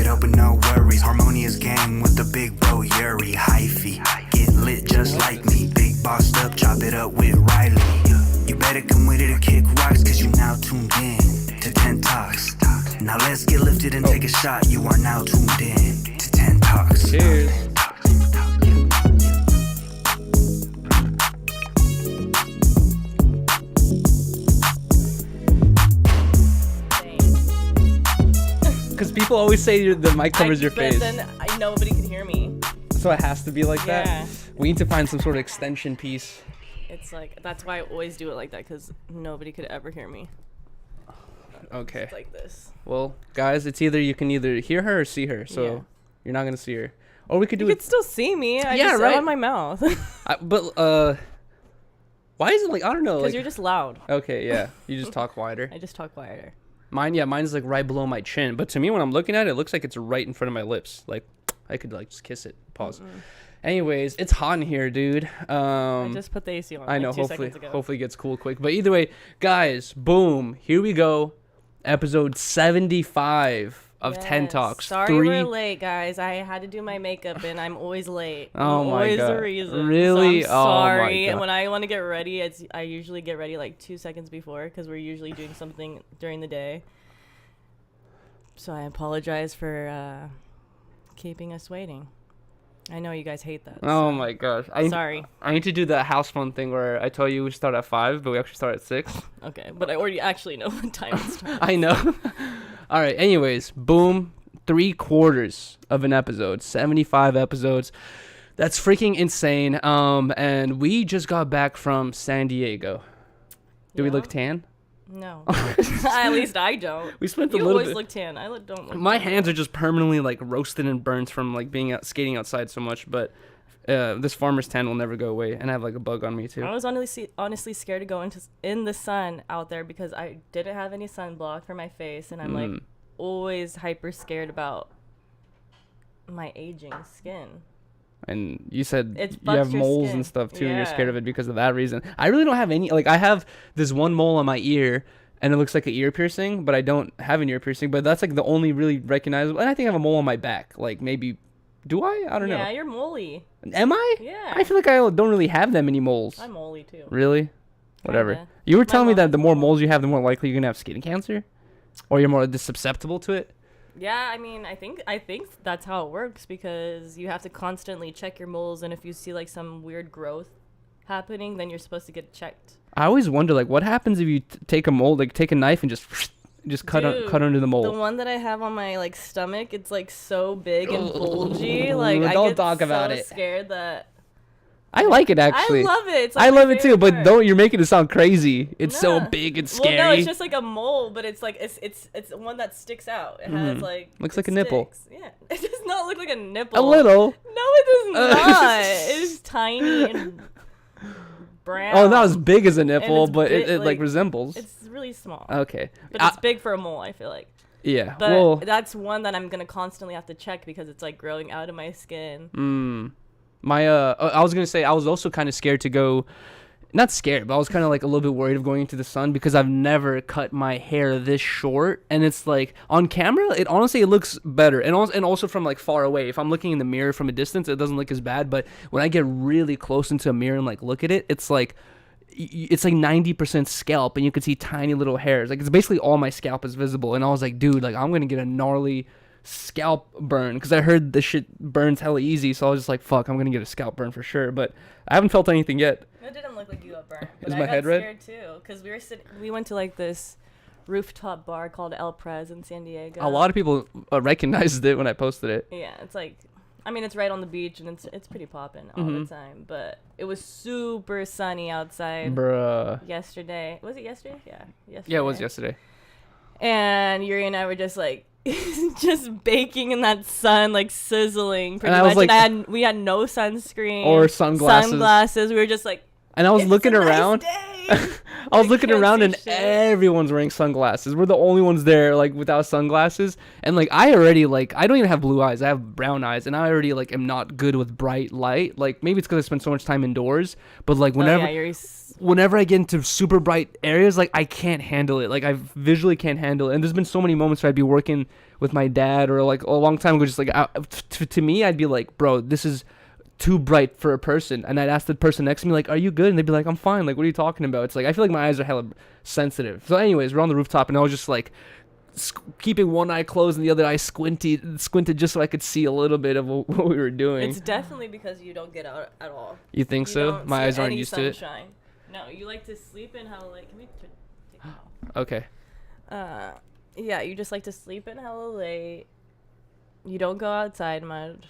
it up with no worries. Harmonious gang with the big bro Yuri. Hyphy, get lit just like me. Big bossed up, chop it up with Riley. You better come with it or kick rocks, cause you now tuned in to 10 Talks. Now let's get lifted and take a shot. You are now tuned in to 10 Talks. Cheers. Because people always say the mic covers your face. But then nobody can hear me. So it has to be like Yeah. that? We need to find some sort of extension piece. It's like, that's why I always do it like that, because nobody could ever hear me. Okay. It's like this. Well, guys, it's either you can either hear her or see her. So Yeah. you're not going to see her. Or we could do You it. could still see me. I Yeah, just right. on my mouth. But why is it like, I don't know. Because Like, you're just loud. okay, yeah. You just talk wider. I just talk quieter. Mine's like right below my chin. But to me, when I'm looking at it, it looks like it's right in front of my lips. Like, I could like just kiss it. Pause. Anyways, it's hot in here, dude. I just put the AC on. I know. Like 2 Hopefully, seconds ago. hopefully it gets cool quick. But either way, guys, boom, here we go. Episode 75 of 10 Yes. Talks. Sorry we're late, guys. I had to do my makeup, and I'm always late. Oh I'm my always God. the reason. Really? So Oh I'm my sorry. God. And when I want to get ready, I usually get ready like 2 seconds before, because we're usually doing something during the day. So I apologize for keeping us waiting. I know you guys hate that. Oh my gosh. Sorry. I need to do that house phone thing where I tell you we start at 5, but we actually start at 6. Okay, but I already actually know what time it starts. I know. All right. Anyways, boom. 3/4 of an episode. 75 episodes. That's freaking insane. And we just got back from San Diego. Do we Yeah? look tan? No. At least I don't. We spent a You little always bit. look tan. Don't look My tan. hands are just permanently like roasted and burnt from like being out skating outside so much. But this farmer's tan will never go away, and I have like a bug on me too. I was honestly scared to go in the sun out there, because I didn't have any sunblock for my face, and I'm like always hyper scared about my aging skin. And you said It you fucks have your moles skin. and stuff too, and you're Yeah. scared of it because of that reason. I really don't have any. Like, I have this one mole on my ear, and it looks like an ear piercing, but I don't have an ear piercing. But that's like the only really recognizable. And I think I have a mole on my back. Like, maybe, do I? I don't know. Yeah, you're moly. Am I? Yeah. I feel like I don't really have that many moles. I'm moly too. Really? Whatever. Kinda. You were My telling me mom that is the more mole. moles you have, the more likely you're gonna have skin cancer, or you're more susceptible to it. Yeah, I mean, I think that's how it works, because you have to constantly check your moles, and if you see like some weird growth happening, then you're supposed to get checked. I always wonder, like, what happens if you take a mole, like, take a knife and just cut Dude, cut under the mole. The one that I have on my like stomach, it's like so big and bulgy. Like I Don't get talk so about it. scared that I like it actually. I love it. It's like I my love it too, favorite but part. don't you're making it sound crazy. It's so Nah. big and scary. Well, no, it's just like a mole, but it's like it's one that sticks out. It has like Looks it like a nipple. sticks. Yeah, it does not look like a nipple. a little. No, it does not. It's tiny and brown. Oh, not as big as a nipple, it's but big, it like like, resembles. It's really small, Okay. but it's big for a mole. I feel like. Yeah. But well, that's one that I'm gonna constantly have to check, because it's like growing out of my skin. I was gonna say I was also kind of scared to go. Not scared, but I was kind of like a little bit worried of going into the sun because I've never cut my hair this short, and it's like on camera, it honestly looks better, and also from like far away. If I'm looking in the mirror from a distance, it doesn't look as bad, but when I get really close into a mirror and like look at it, it's like 90% scalp, and you can see tiny little hairs. Like, it's basically all my scalp is visible, and I was like, dude, like I'm gonna get a gnarly scalp burn, because I heard this shit burns hella easy, so I was just like, fuck, I'm gonna get a scalp burn for sure, but I haven't felt anything yet. It didn't look like you got burned. But Is I my got head red? scared too, because we went to like this rooftop bar called El Prez in San Diego. A lot of people recognized it when I posted it. Yeah, it's like, I mean, it's right on the beach, and it's pretty poppin' all the time. But it was super sunny outside Bruh. yesterday. Was it yesterday? Yeah, yesterday. Yeah, it was yesterday. And Yuri and I were just like just baking in that sun, like sizzling pretty And I was much. like- And we had no sunscreen Or sunglasses. Sunglasses. We were just like, And I was it's looking a nice around. day. I was I looking can't around see and shit. everyone's wearing sunglasses. We're the only ones there like without sunglasses. And like I already like I don't even have blue eyes. I have brown eyes, and I already like am not good with bright light. Like maybe it's because I spend so much time indoors. But like whenever Oh, yeah, whenever I get into super bright areas, like I can't handle it. Like I visually can't handle it. And there's been so many moments where I'd be working with my dad or like a long time ago, just like to me, I'd be like, bro, this is too bright for a person. And I'd ask the person next to me, like, are you good? And they'd be like, I'm fine. Like, what are you talking about? It's like, I feel like my eyes are hella sensitive. So anyways, we're on the rooftop and I was just like keeping one eye closed and the other eye squinted just so I could see a little bit of what we were doing. It's definitely because you don't get out at all. You think so? My eyes aren't used to it. No, you like to sleep in hella late. Can we take it off? Okay. Yeah, you just like to sleep in hella late. You don't go outside much.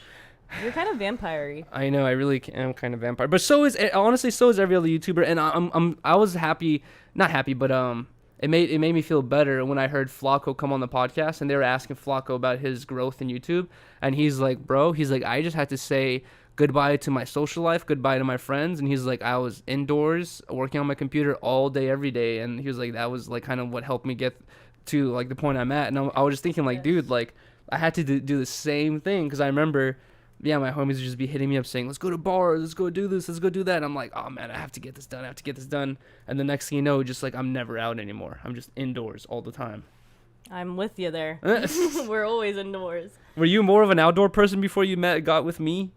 You're kind of vampire-y. I know, I really am kind of vampire. But so is honestly every other YouTuber. And I was happy, not happy, but it made me feel better when I heard Flacco come on the podcast and they were asking Flacco about his growth in YouTube. And he's like, bro, I just had to say goodbye to my social life, goodbye to my friends. And he's like, I was indoors working on my computer all day, every day. And he was like, that was like kind of what helped me get to like the point I'm at. And I was just thinking like, dude, like I had to do the same thing. Cause I remember, yeah, my homies would just be hitting me up saying, let's go to bars, let's go do this, let's go do that. And I'm like, oh man, I have to get this done. And the next thing you know, just like I'm never out anymore. I'm just indoors all the time. I'm with you there. We're always indoors. Were you more of an outdoor person before you got with me?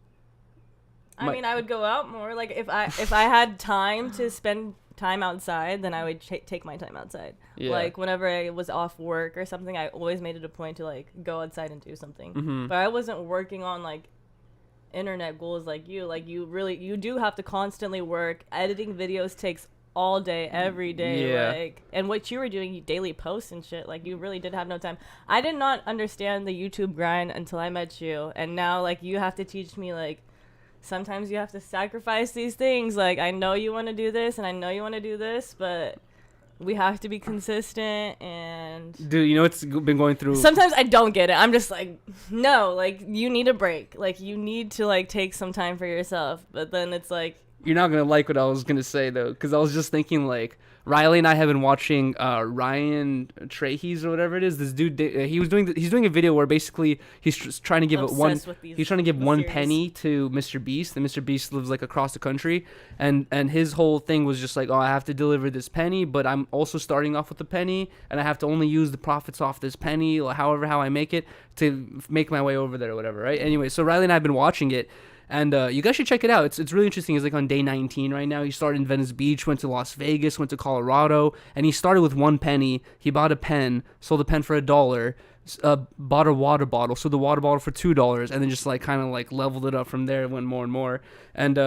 I mean, I would go out more. Like if I had time to spend time outside, then I would take my time outside. Yeah. Like whenever I was off work or something, I always made it a point to like go outside and do something. Mm-hmm. But I wasn't working on like internet goals like you do have to constantly work. Editing videos takes all day, every day. Yeah. Like, and what you were doing, you daily posts and shit, like you really did have no time. I did not understand the YouTube grind until I met you, and now like you have to teach me like sometimes you have to sacrifice these things. Like I know you want to do this and I know you want to do this, but we have to be consistent. And dude, you know what's been going through, sometimes I don't get it. I'm just like, no, like you need a break, like you need to like take some time for yourself. But then it's like, you're not gonna like what I was gonna say though, because I was just thinking like Riley and I have been watching Ryan Trahey's or whatever it is. This dude, he's doing a video where basically he's trying to give one penny to Mr. Beast, and Mr. Beast lives like across the country, and his whole thing was just like, oh, I have to deliver this penny, but I'm also starting off with a penny, and I have to only use the profits off this penny, or how I make it to make my way over there or whatever, right? Anyway, so Riley and I have been watching it. And you guys should check it out. It's really interesting. He's like on day 19 right now. He started in Venice Beach, went to Las Vegas, went to Colorado, and he started with 1 penny. He bought a pen, sold the pen for $1, bought a water bottle, sold the water bottle for $2, and then just like kind of like leveled it up from there, went more and more. And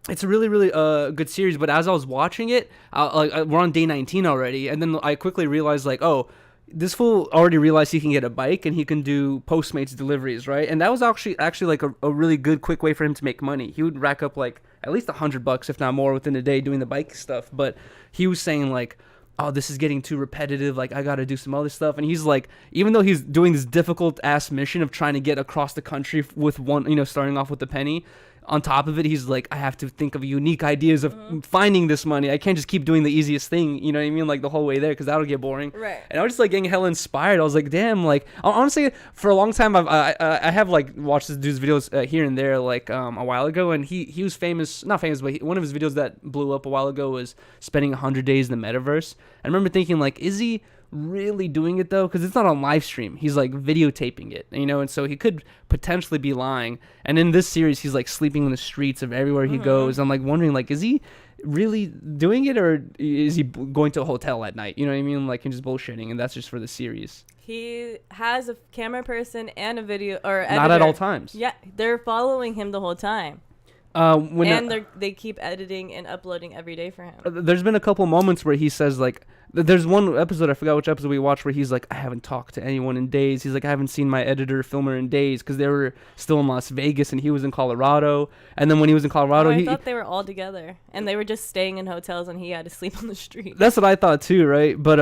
it's a really, really good series. But as I was watching it, we're on day 19 already, and then I quickly realized like, oh, this fool already realized he can get a bike and he can do Postmates deliveries, right? And that was actually like a really good, quick way for him to make money. He would rack up like at least $100, if not more, within a day doing the bike stuff. But he was saying like, oh, this is getting too repetitive. Like I got to do some other stuff. And he's like, even though he's doing this difficult ass mission of trying to get across the country with one, starting off with a penny, on top of it, he's like, I have to think of unique ideas of finding this money. I can't just keep doing the easiest thing, you know what I mean? Like the whole way there, because that'll get boring. Right. And I was just like getting hella inspired. I was like, damn, like honestly, for a long time, I have like watched this dude's videos here and there, like a while ago, and he was famous, not famous, but one of his videos that blew up a while ago was spending 100 days in the metaverse. I remember thinking like, is he really doing it though? Because it's not on live stream, he's like videotaping it, and so he could potentially be lying. And in this series, he's like sleeping in the streets of everywhere he goes. I'm like wondering, like, is he really doing it, or is he going to a hotel at night, you know what I mean, like, and just bullshitting, and that's just for the series? He has a camera person and a video or editor. Not at all times. Yeah, they're following him the whole time. They keep editing and uploading every day for him. There's been a couple moments where he says like, there's one episode, I forgot which episode we watched, where he's like, I haven't talked to anyone in days. He's like, I haven't seen my editor filmer in days, because they were still in Las Vegas and he was in Colorado. And then when he was in Colorado, I thought they were all together and they were just staying in hotels and he had to sleep on the street. That's what I thought too, right? But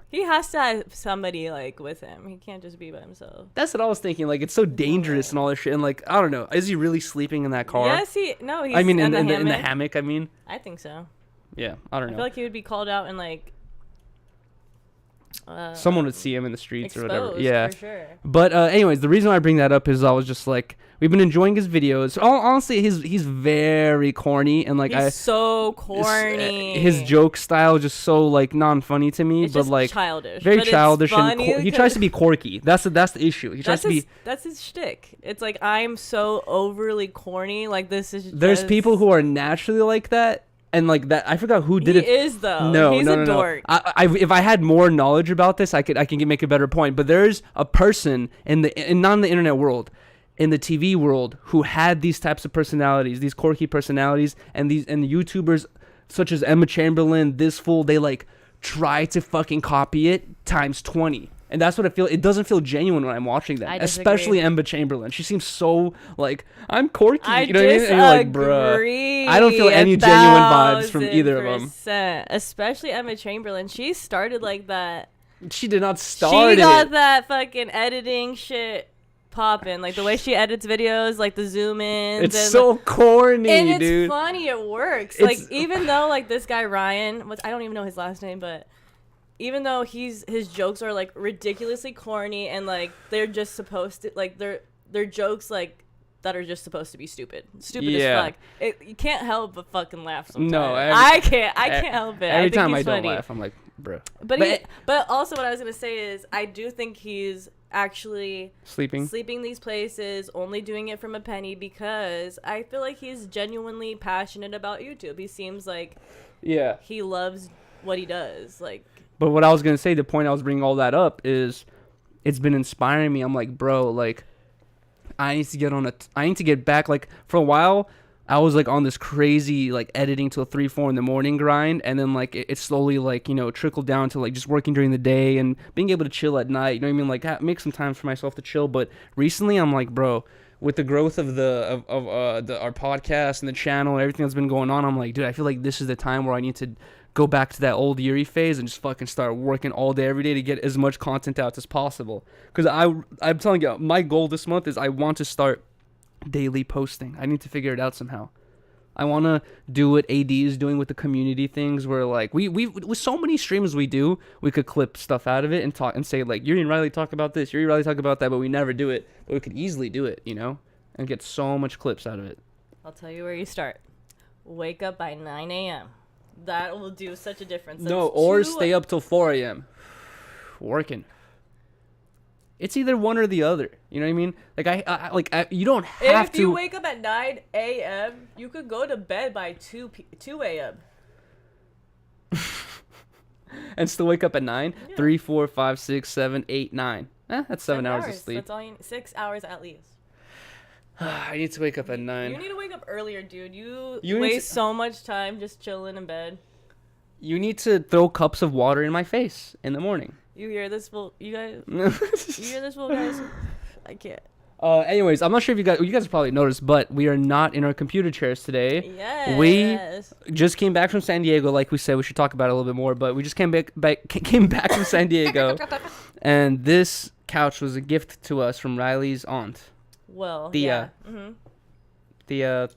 he has to have somebody like with him. He can't just be by himself. That's what I was thinking. Like, it's so dangerous and all this shit. And like, I don't know, is he really sleeping in that car? Yes, he's in the hammock. I mean, I think so. Yeah, I don't know. I feel like he would be called out and like Someone would see him in the streets or whatever. Exposed, Yeah. for sure. But anyways, the reason why I bring that up is I was just like, we've been enjoying his videos. Honestly, he's very corny and like He's so corny. His joke style is just so like non-funny to me, It's but just like childish. very but childish it's and funny he tries to be quirky. That's the issue. He tries to be. That's his shtick. It's like, I'm so overly corny. Like, this is. There's people who are naturally like that. And like that, I forgot who did it. He is though. No, He's no. a dork. If I had more knowledge about this, I can make a better point. But there's a person not in the internet world, in the TV world, who had these types of personalities, these quirky personalities, and the YouTubers such as Emma Chamberlain, this fool, they like try to fucking copy it times 20. And that's what I feel. It doesn't feel genuine when I'm watching that. I disagree. Especially Emma Chamberlain. She seems so like, I'm quirky. I you know what I mean? And you're like, bruh. I don't feel any genuine vibes from either of them. Especially Emma Chamberlain. She started like that. She did not start She got it. that fucking editing shit popping. Like the way she edits videos, like the zoom ins. It's so corny, and it's dude. funny. It works. It's- Like, even though like this guy Ryan, which I don't even know his last name, but even though his jokes are like ridiculously corny and like they're just supposed to like they're jokes like that are just supposed to be stupid Yeah. as fuck. You can't help but fucking laugh sometimes. No, I can't help it. Every think time he's I don't funny. laugh, I'm like, bro. But also what I was gonna say is I do think he's actually Sleeping. these places, only doing it from a penny, because I feel like he's genuinely passionate about YouTube. He seems like Yeah. he loves what he does. Like, But what I was gonna say, the point I was bringing all that up is, it's been inspiring me. I'm like, bro, like, I need to get back. Like, for a while, I was like on this crazy like editing till 3-4 in the morning grind, and then like it slowly like, you know, trickled down to like just working during the day and being able to chill at night. You know what I mean? Like make some time for myself to chill. But recently, I'm like, bro, with the growth of our podcast and the channel and everything that's been going on, I'm like, dude, I feel like this is the time where I need to go back to that old Yuri phase and just fucking start working all day every day to get as much content out as possible. Because I'm telling you, my goal this month is I want to start daily posting. I need to figure it out somehow. I want to do what AD is doing with the community things, where like we with so many streams we do, we could clip stuff out of it and talk and say like, Yuri and Riley talk about this, Yuri and Riley talk about that, but we never do it. But we could easily do it, you know, and get so much clips out of it. I'll tell you where you start. Wake up by 9 a.m. That will do such a difference. No, or stay up till 4 a.m. working. It's either one or the other. You know what I mean? Like you don't have if to. you wake up at 9 a.m., you could go to bed by 2 a.m. And still wake up at 9. Yeah. 3, 4, 5, 6, 7, 8, 9. That's 7 hours of sleep. That's all you need. 6 hours at least. I need to wake up at 9. You need to wake up earlier, dude. You need waste to- so much time just chilling in bed. You need to throw cups of water in my face in the morning. You hear this, fool? You guys? You hear this, fool, guys? I can't. Anyways, I'm not sure if you guys probably noticed, but we are not in our computer chairs today. Yes. We just came back from San Diego, like we said. We should talk about it a little bit more, but we just came back from San Diego, and this couch was a gift to us from Riley's aunt. Well, Thea. yeah. Mm-hmm. Thea.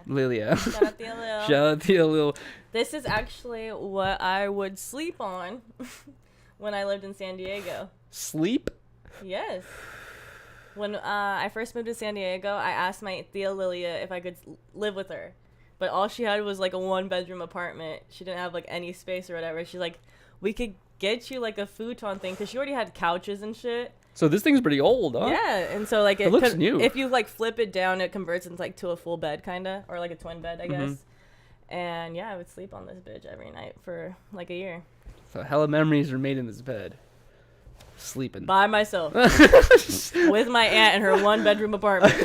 Lilia. Shout out Thea Lil. Shout out Thea Lil. This is actually what I would sleep on when I lived in San Diego. Sleep? Yes. When I first moved to San Diego, I asked my Thea Lilia if I could live with her. But all she had was like a 1-bedroom apartment. She didn't have like any space or whatever. She's like, we could get you like a futon thing, because she already had couches and shit. So this thing's pretty old, huh? Yeah, and so like it looks new. If you like flip it down, it converts into like to a full bed kinda, or like a twin bed, I guess. And yeah, I would sleep on this bitch every night for like a year. So hella memories are made in this bed. Sleeping. By myself. With my aunt in her 1-bedroom apartment.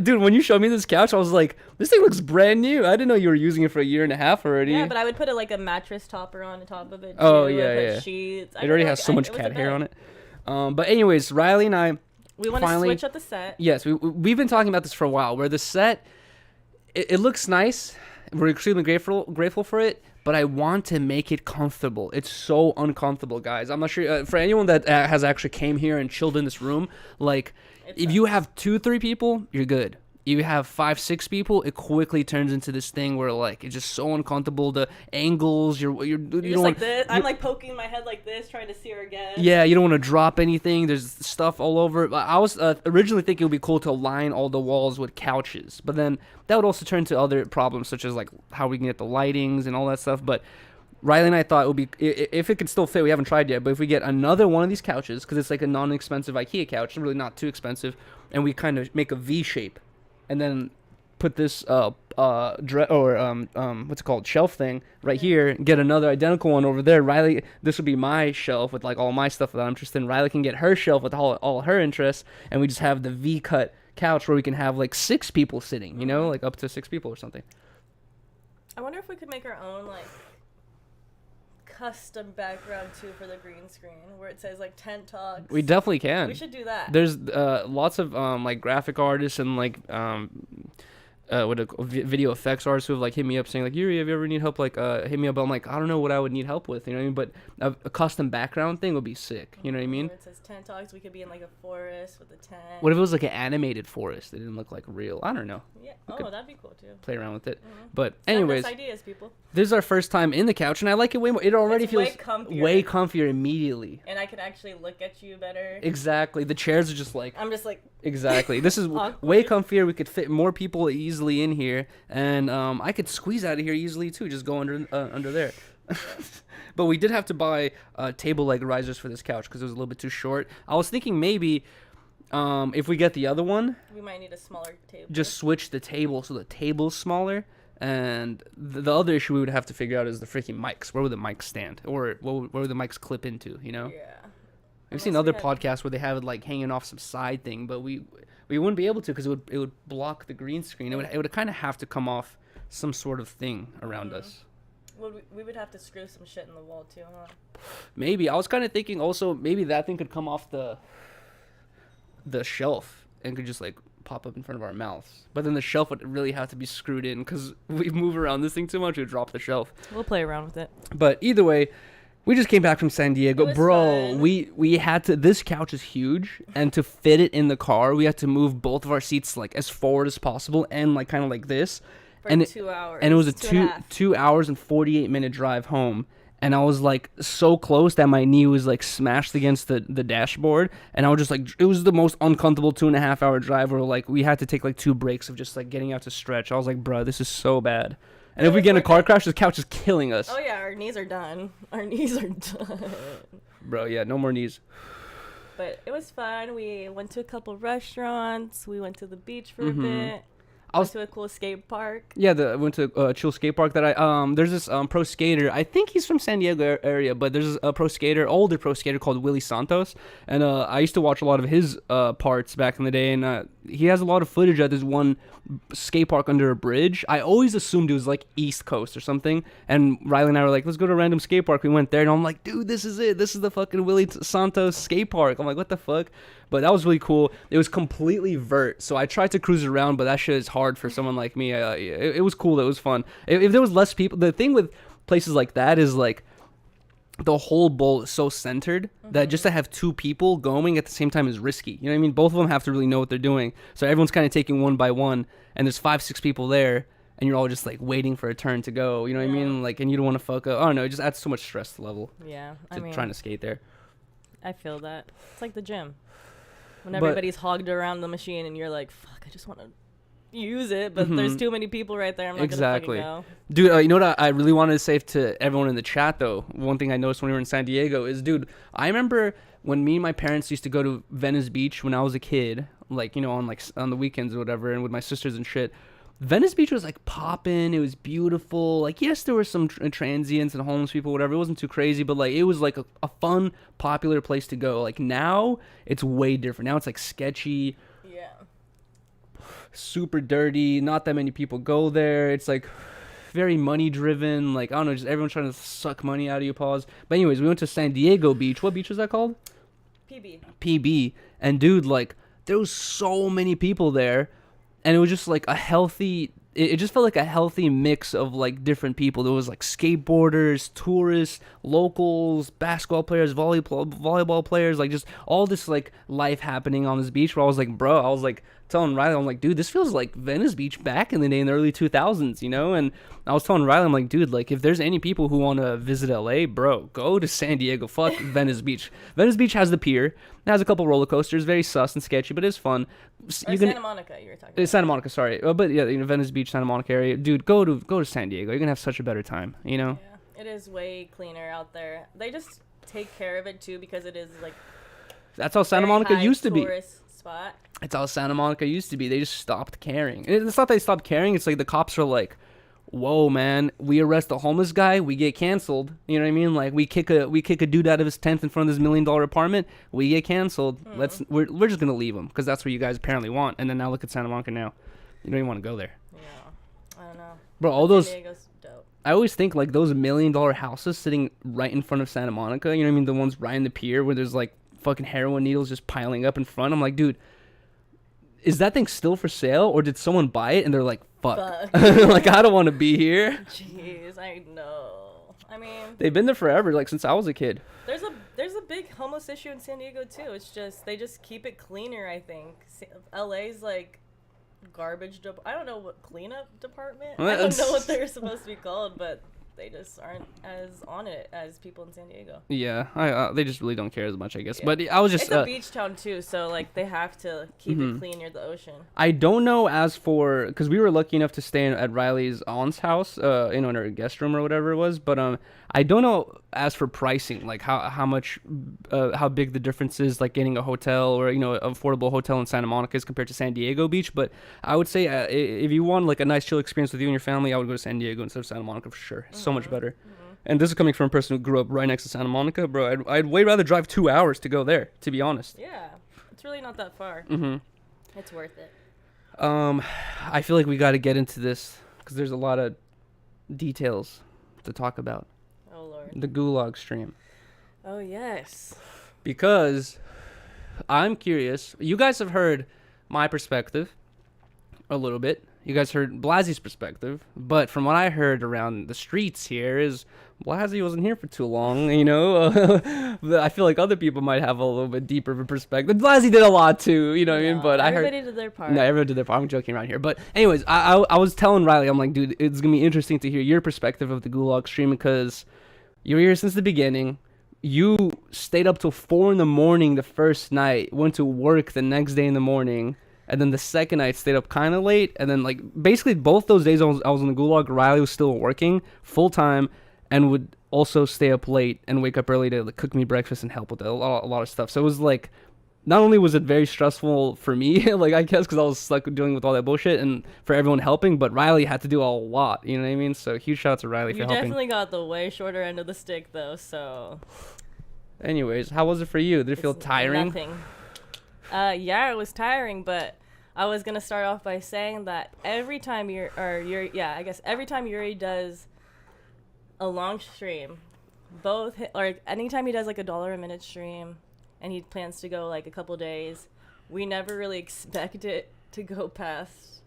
Dude, when you showed me this couch, I was like, this thing looks brand new. I didn't know you were using it for a year and a half already. Yeah, but I would put like a mattress topper on the top of it. Oh, too. yeah, I'd put yeah. Sheets. It already has so much cat hair on it. But anyways, Riley and I we want to finally switch up the set. Yes, we've been talking about this for a while, where the set, it looks nice. We're extremely grateful for it, but I want to make it comfortable. It's so uncomfortable, guys. I'm not sure, for anyone that has actually came here and chilled in this room, like, if you have 2-3 people, you're good. you have 5-6 people, it quickly turns into this thing where like it's just so uncomfortable. The angles, you Just don't like this. I'm like poking my head like this, trying to see her again. yeah, you don't want to drop anything. There's stuff all over. I was originally thinking it would be cool to line all the walls with couches, but then that would also turn to other problems such as like how we can get the lightings and all that stuff. But Riley and I thought it would be, if it could still fit, we haven't tried yet, but if we get another one of these couches, because it's like a non-expensive IKEA couch, really not too expensive, and we kind of make a V shape, and then put this what's it called, shelf thing right here, get another identical one over there. Riley, this would be my shelf with like all my stuff that I'm interested in. Riley can get her shelf with all her interests, and we just have the V cut couch where we can have like 6 people sitting, you know, like up to 6 people or something. I wonder if we could make our own like custom background too for the green screen where it says like tent talks. We definitely can. We should do that. There's lots of like graphic artists and like video effects artists who have like hit me up saying like, Yuri, if you ever need help, like hit me up. I'm like, I don't know what I would need help with, you know what I mean? But a custom background thing would be sick, you know what I mean? Where it says tent talks, we could be in like a forest with a tent. What if it was like an animated forest? It didn't look like real. I don't know. Yeah. We Oh, could that'd be cool too. play around with it. Mm-hmm. But Send anyways, us ideas, people. this is our first time in the couch, and I like it way more. It already It's feels way comfier. comfier immediately. And I could actually look at you better. Exactly. The chairs are just like I'm just like exactly. This is Awkward. way comfier. We could fit more people easily in here, and I could squeeze out of here easily too. Just go under there. But we did have to buy table leg risers for this couch because it was a little bit too short. I was thinking maybe if we get the other one, we might need a smaller table. just switch the table so the table's smaller. And the other issue we would have to figure out is the freaking mics. Where would the mics stand, or where would the mics clip into? You know. Yeah. I've seen other podcasts where they have it like hanging off some side thing, but we wouldn't be able to because it would block the green screen. It would kind of have to come off some sort of thing around us. Well, we would have to screw some shit in the wall too, huh? Maybe I was kind of thinking also maybe that thing could come off the shelf and could just like pop up in front of our mouths. But then the shelf would really have to be screwed in because we move around this thing too much. We would drop the shelf. We'll play around with it. But either way, we just came back from San Diego, It was bro. fun. We had to. This couch is huge, and to fit it in the car, we had to move both of our seats like as forward as possible, and like kind of like this. For And 2 hours. And it was a 2.5. 2 hours and 48-minute drive home, and I was like so close that my knee was like smashed against the dashboard, and I was just like, it was the most uncomfortable 2.5 hour drive where like we had to take like 2 breaks of just like getting out to stretch. I was like, bro, this is so bad. And if we get in a car crash, this couch is killing us. Oh yeah, our knees are done. Our knees are done. Bro, yeah, no more knees. But it was fun. We went to a couple restaurants. We went to the beach for a bit. I was Went to a cool skate park. Yeah, I went to Chill Skate Park that there's this pro skater. I think he's from San Diego area, but there's a older pro skater called Willie Santos, and I used to watch a lot of his parts back in the day, and he has a lot of footage at this one skate park under a bridge. I always assumed it was like East Coast or something, and Riley and I were like, let's go to a random skate park. We went there, and I'm like, dude, this is it. This is the fucking Willie Santos skate park. I'm like, what the fuck? But that was really cool. It was completely vert, so I tried to cruise around, but that shit is hard for someone like me. It was cool. It was fun. If there was less people, the thing with places like that is like the whole bowl is so centered that just to have 2 people going at the same time is risky. You know what I mean? Both of them have to really know what they're doing. So everyone's kind of taking one by one, and there's 5-6 people there, and you're all just like waiting for a turn to go. You know what I mean? Like, and you don't want to fuck up. I don't know. It just adds so much stress to the level Yeah, to trying to skate there. I feel that. It's like the gym. When But- everybody's hogged around the machine and you're like, fuck, I just want to use it, but there's too many people right there. I'm not Exactly. going to fucking go. Dude, you know what I really wanted to say to everyone in the chat, though? One thing I noticed when we were in San Diego is, dude, I remember when me and my parents used to go to Venice Beach when I was a kid, like, you know, on the weekends or whatever, and with my sisters and shit. Venice Beach was like popping. It was beautiful. Like, yes, there were some transients and homeless people, whatever. It wasn't too crazy, but like it was like a fun, popular place to go. Like now, it's way different. Now it's like sketchy, Yeah. super dirty. Not that many people go there. It's like very money driven. Like, I don't know, just everyone's trying to suck money out of you. Pause. But anyways, we went to San Diego Beach. What beach was that called? PB. And dude, like there was so many people there. And it was just like a healthy, it just felt like a healthy mix of like different people. There was like skateboarders, tourists, locals, basketball players, volleyball players, like just all this like life happening on this beach where I was like, bro, I was like, telling Riley, I'm like, dude, this feels like Venice Beach back in the day in the early 2000s, you know? And I was telling Riley, I'm like, dude, like, if there's any people who want to visit LA, bro, go to San Diego. Fuck Venice Beach. Venice Beach has the pier. It has a couple roller coasters, very sus and sketchy, but it's fun. Or Santa Monica, you were talking about. Santa Monica, sorry. But yeah, you know, Venice Beach, Santa Monica area. Dude, go to San Diego. You're going to have such a better time, you know? Yeah, it is way cleaner out there. They just take care of it, too, because it is, like, that's how Santa Monica used to be. Spot. It's how Santa Monica used to be. They just stopped caring. And it's not they stopped caring. It's like the cops are like, whoa, man, we arrest a homeless guy, we get canceled. You know what I mean? Like we kick a dude out of his tent in front of this $1 million apartment, we get canceled. We're just gonna leave him because that's what you guys apparently want. And then now look at Santa Monica now. You don't even want to go there. Yeah, I don't know. Bro, all those. San Diego's dope. I always think like those $1 million houses sitting right in front of Santa Monica. You know what I mean? The ones right in the pier where there's like fucking heroin needles just piling up in front. I'm like, dude, is that thing still for sale or did someone buy it and they're like, fuck. Like, I don't want to be here. Jeez, I know. I mean, they've been there forever, like since I was a kid. There's a big homeless issue in San Diego too. It's just they just keep it cleaner, I think. LA's like garbage I don't know what cleanup department. I don't know what they're supposed to be called, but they just aren't as on it as people in San Diego. Yeah, they just really don't care as much, I guess. Yeah. But I was just... It's a beach town, too, so, like, they have to keep it clean near the ocean. I don't know as for... Because we were lucky enough to stay at Riley's aunt's house, you know, in her guest room or whatever it was. But I don't know as for pricing, like how much... how big the difference is, like, getting a hotel or, you know, an affordable hotel in Santa Monica as compared to San Diego Beach. But I would say if you want, like, a nice chill experience with you and your family, I would go to San Diego instead of Santa Monica for sure. So much better. And this is coming from a person who grew up right next to Santa Monica, bro. I'd way rather drive 2 hours to go there, to be honest. Yeah, it's really not that far. It's worth it. I feel like we got to get into this because there's a lot of details to talk about. Oh Lord. The Gulag stream. Oh yes. Because I'm curious. You guys have heard my perspective a little bit. You guys heard Blasie's perspective, but from what I heard around the streets here is Blasie wasn't here for too long, you know? I feel like other people might have a little bit deeper of a perspective. Blasie did a lot too, you know what I mean? But everybody did their part. No, everyone did their part. I'm joking around here. But anyways, I was telling Riley, I'm like, dude, it's going to be interesting to hear your perspective of the Gulag stream because you were here since the beginning. You stayed up till 4 a.m. the first night, went to work the next day in the morning. And then the second night, stayed up kind of late. And then, like, basically both those days I was in the Gulag, Riley was still working full-time and would also stay up late and wake up early to like, cook me breakfast and help with a lot of stuff. So it was, like, not only was it very stressful for me, like, I guess, because I was stuck dealing with all that bullshit and for everyone helping, but Riley had to do a lot, you know what I mean? So huge shout out to Riley for helping. You definitely got the way shorter end of the stick, though, so... Anyways, how was it for you? Did it feel tiring? Nothing. Yeah, it was tiring, but I was gonna start off by saying that every time every time Yuri does a long stream, anytime he does like $1 a minute stream, and he plans to go like a couple days, we never really expect it to go past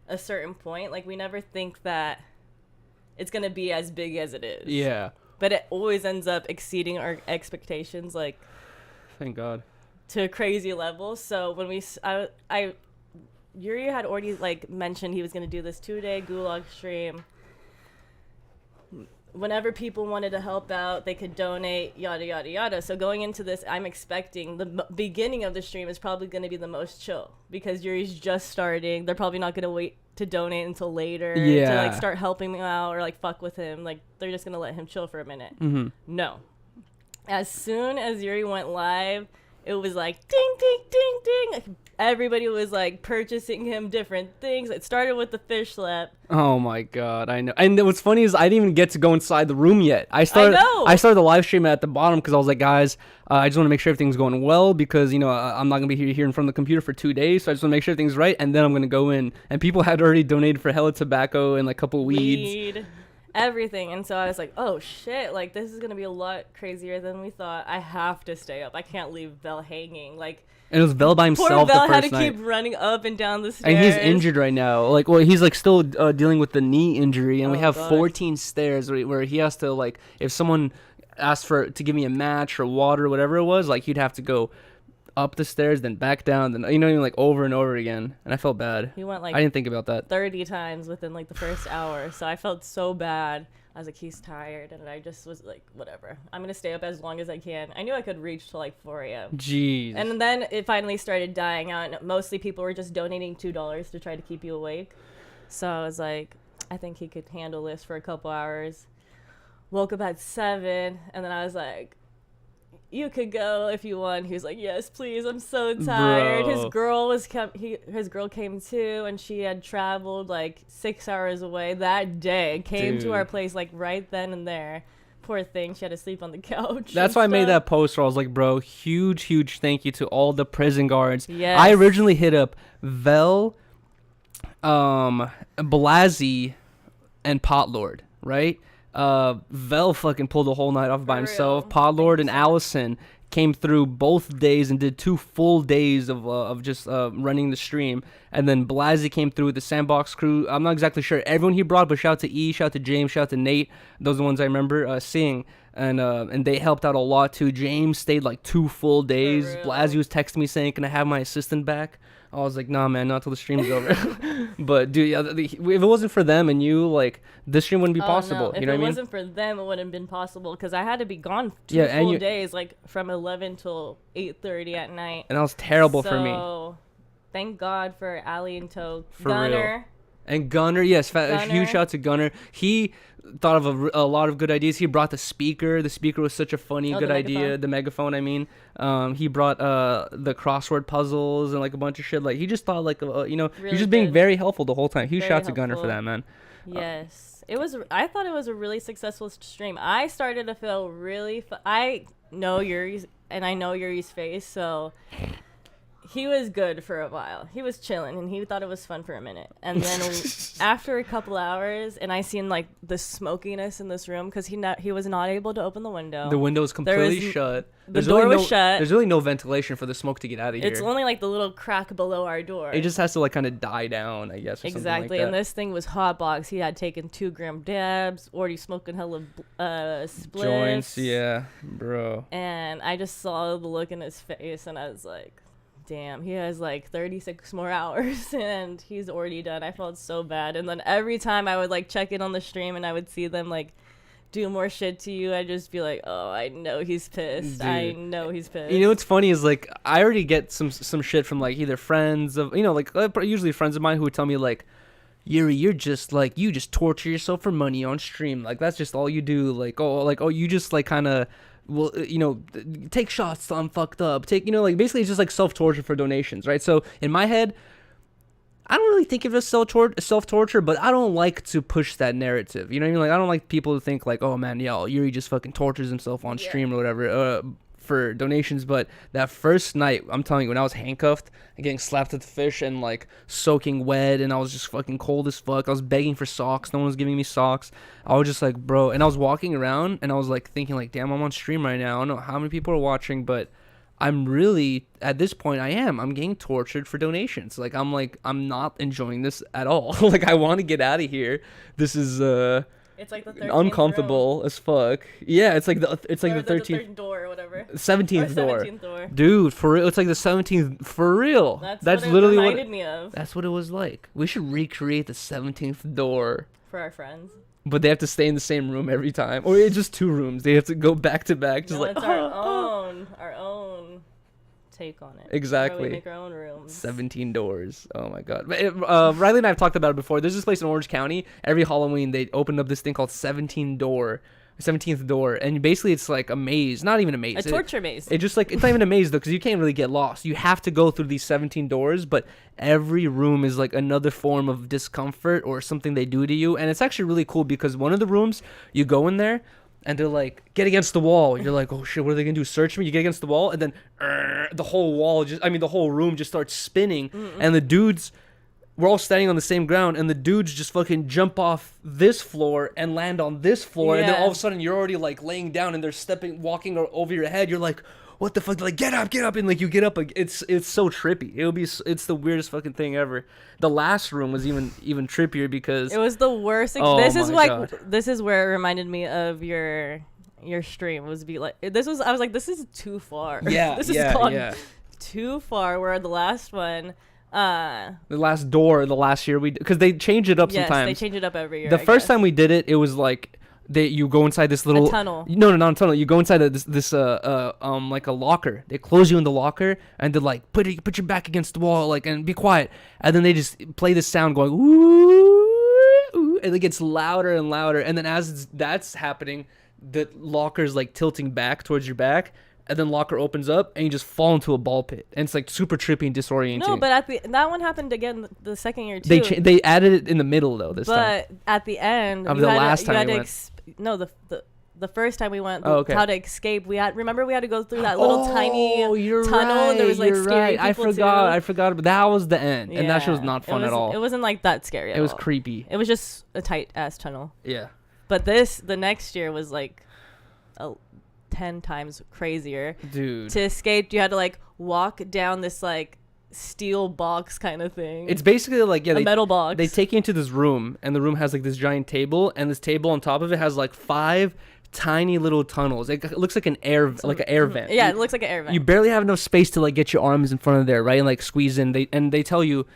a certain point. Like we never think that it's gonna be as big as it is. Yeah. But it always ends up exceeding our expectations, like. Thank God. To a crazy level. So when Yuri had already like mentioned he was going to do this 2-day Gulag stream. Whenever people wanted to help out, they could donate, yada, yada, yada. So going into this, I'm expecting the beginning of the stream is probably going to be the most chill because Yuri's just starting. They're probably not going to wait to donate until later to like start helping him out or like fuck with him. Like they're just going to let him chill for a minute. Mm-hmm. No. As soon as Yuri went live, it was like ding, ding, ding, ding. Like, everybody was like purchasing him different things. It started with the fish slap. Oh my God, I know. And what's funny is I didn't even get to go inside the room yet. I started the live stream at the bottom because I was like, guys, I just want to make sure everything's going well because, you know, I'm not going to be here in front of the computer for 2 days. So I just want to make sure everything's right. And then I'm going to go in. And people had already donated for hella tobacco and like a couple weeds. Everything. And so I was like, oh shit, like this is gonna be a lot crazier than we thought. I have to stay up. I can't leave Bell hanging. Like, and it was Bell by himself. Poor Bell the first had to night. keep running up and down the stairs. And he's injured right now. Like, well, he's like still dealing with the knee injury, and we have 14 stairs where he has to like, if someone asked to give me a match or water or whatever it was, like he'd have to go up the stairs, then back down, then like over and over again, and I felt bad. He went like I didn't think about that. 30 times within like the first hour, so I felt so bad. I was like, he's tired, and I just was like, whatever. I'm gonna stay up as long as I can. I knew I could reach till like 4 a.m. Jeez. And then it finally started dying out, and mostly people were just donating $2 to try to keep you awake. So I was like, I think he could handle this for a couple hours. Woke up at 7, and then I was like, you could go if you want. He was like, yes, please. I'm so tired. Bro. His girl came too, and she had traveled like 6 hours away that day. Came to our place like right then and there. Poor thing. She had to sleep on the couch. That's why I made that post where I was like, bro, huge thank you to all the prison guards. Yes. I originally hit up Vel, Blasey, and Potlord, right? Vel fucking pulled the whole night off by himself. Potlord and Allison came through both days and did 2 full days of just running the stream. And then Blasey came through with the Sandbox crew. I'm not exactly sure everyone he brought, but shout out to E, shout out to James, shout out to Nate. Those are the ones I remember seeing. And they helped out a lot too. James stayed like 2 full days. Blasey was texting me saying, can I have my assistant back? I was like, nah, man, not till the stream's over. But, dude, yeah, if it wasn't for them and you, like, this stream wouldn't be possible. No. You know what I mean? If it wasn't for them, it wouldn't have been possible because I had to be gone 2 full days, like from 11 till 8:30 at night. And that was terrible for me. So, thank God for Ali and Toe. For Gunner. real. And Gunner, yes, huge shout out to Gunner. He thought of a lot of good ideas. He brought the speaker. The speaker was such a funny, good idea. The megaphone, I mean. He brought the crossword puzzles and like a bunch of shit. Like he just thought like, really he was just being very helpful the whole time. Huge shout out to Gunner for that, man. Yes. I thought it was a really successful stream. I started to feel really, I know Yuri's, and I know Yuri's face, so he was good for a while. He was chilling, and he thought it was fun for a minute. And then after a couple hours, and I seen like the smokiness in this room because he was not able to open the window. The window was completely shut. The door was shut. There's really no ventilation for the smoke to get out of here. It's only like the little crack below our door. It just has to like kind of die down, I guess. Or exactly. Like and this thing was hot box. He had taken 2-gram dabs, already smoking hella splits. Joints, yeah, bro. And I just saw the look in his face, and I was like, damn, he has like 36 more hours and he's already done. I felt so bad. And then every time I would like check in on the stream and I would see them like do more shit to you, I'd just be like, oh, I know he's pissed. Dude. I know he's pissed. You know what's funny is like I already get some shit from like either friends of, like usually friends of mine who would tell me like, Yuri, you're just like, you just torture yourself for money on stream. Like that's just all you do. Like, oh, you just like kind of, well, take shots till I'm fucked up. Like basically it's just like self-torture for donations, right? So in my head, I don't really think of it as self-torture, but I don't like to push that narrative. You know what I mean? Like I don't like people to think like, oh man, Yuri just fucking tortures himself on stream or whatever for donations. But that first night, I'm telling you, when I was handcuffed and getting slapped at the fish and like soaking wet and I was just fucking cold as fuck. I was begging for socks. No one was giving me socks. I was just like, bro. And I was walking around and I was like thinking like, damn, I'm on stream right now. I don't know how many people are watching, but I'm really, at this point, I'm getting tortured for donations. Like, I'm not enjoying this at all. Like, I want to get out of here. This is, it's like the 13th uncomfortable room. As fuck. Yeah, it's like the 13th. The third door or whatever. 17th door. 17th door. Dude, for real, it's like the 17th, for real. That's literally what it reminded me of. That's what it was like. We should recreate the 17th door. For our friends. But they have to stay in the same room every time. Or it's just 2 rooms. They have to go back to back. Just it's our own take on it. Exactly. We make our own rooms. 17 doors. Oh my god. Riley and I have talked about it before. There's this place in Orange County. Every Halloween they opened up this thing called 17th door, and basically it's like a maze. Not even a maze. A torture maze. It just like, it's not even a maze though, because you can't really get lost. You have to go through these 17 doors, but every room is like another form of discomfort or something they do to you. And it's actually really cool because one of the rooms, you go in there and they're like, get against the wall. You're like, oh shit, what are they gonna do? Search me? You get against the wall, and then the whole room just starts spinning. And the dudes, we're all standing on the same ground, and the dudes just fucking jump off this floor and land on this floor, and then all of a sudden you're already like laying down, and they're walking over your head. You're like, what the fuck? They're like, get up, and like you get up. It's so trippy. It's the weirdest fucking thing ever. The last room was even trippier because it was the worst. This is where it reminded me of your stream. I was like, this is too far. Yeah, this has gone too far. Where the last one, The last door, the last year because they change it up yes, sometimes. they change it up every year. The I first guess. time we did it, it was like you go inside this little tunnel. No, not a tunnel. You go inside this like a locker. They close you in the locker and they're like put your back against the wall like and be quiet. And then they just play this sound going ooh, and it gets louder and louder. And then as that's happening, the locker's like tilting back towards your back. And then locker opens up and you just fall into a ball pit. And it's like super trippy and disorienting. No, but that one happened again the second year too. They added it in the middle though this time. But at the end Of the last time we went. The first time we went, Oh, okay. how to escape. We had to go through that little tiny you're tunnel. Right, And there was like you're scary right. people I forgot, but that was the end, and that shit was not fun at all. It wasn't like that scary. It was creepy. It was just a tight ass tunnel. Yeah. But the next year was like 10 times crazier. Dude. To escape, you had to like walk down this like steel box kind of thing. It's basically like a metal box. They take you into this room, and the room has like this giant table, and this table on top of it has like 5 tiny little tunnels. It looks like an air vent. Yeah, it looks like an air vent. You barely have enough space to like get your arms in front of there, right, and like squeeze in. They tell you,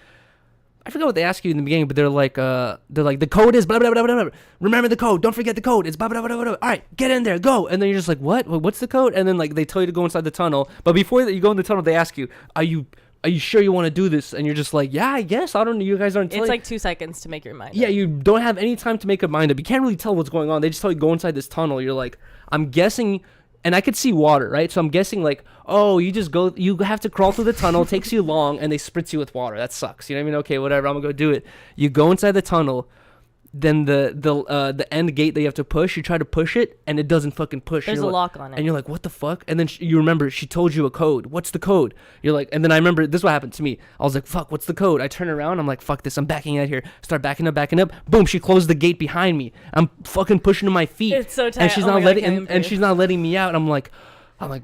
I forgot what they ask you in the beginning, but they're like the code is blah blah blah blah blah. Remember the code. Don't forget the code. It's blah blah blah blah blah. All right, get in there, go. And then you're just like, what? What's the code? And then like they tell you to go inside the tunnel. But before you go in the tunnel, they ask you, are you sure you want to do this? And you're just like, yeah, I guess. I don't know. You guys aren't. It's like 2 seconds to make your mind. Yeah, you don't have any time to make a mind up. You can't really tell what's going on. They just tell you go inside this tunnel. You're like, I'm guessing. And I could see water, right? So I'm guessing like, oh, you have to crawl through the tunnel. It takes you long, and they spritz you with water. That sucks. You know what I mean? Okay, whatever. I'm gonna go do it. You go inside the tunnel. Then the end gate that you have to push, you try to push it, and it doesn't fucking push. There's a lock on it. And you're like, what the fuck? And then you remember she told you a code. What's the code? You're like, and then I remember this is what happened to me. I was like, fuck, what's the code? I turn around. I'm like, fuck this. I'm backing out here. Start backing up. Boom, she closed the gate behind me. I'm fucking pushing to my feet. It's so tight. And she's not she's not letting me out. I'm like,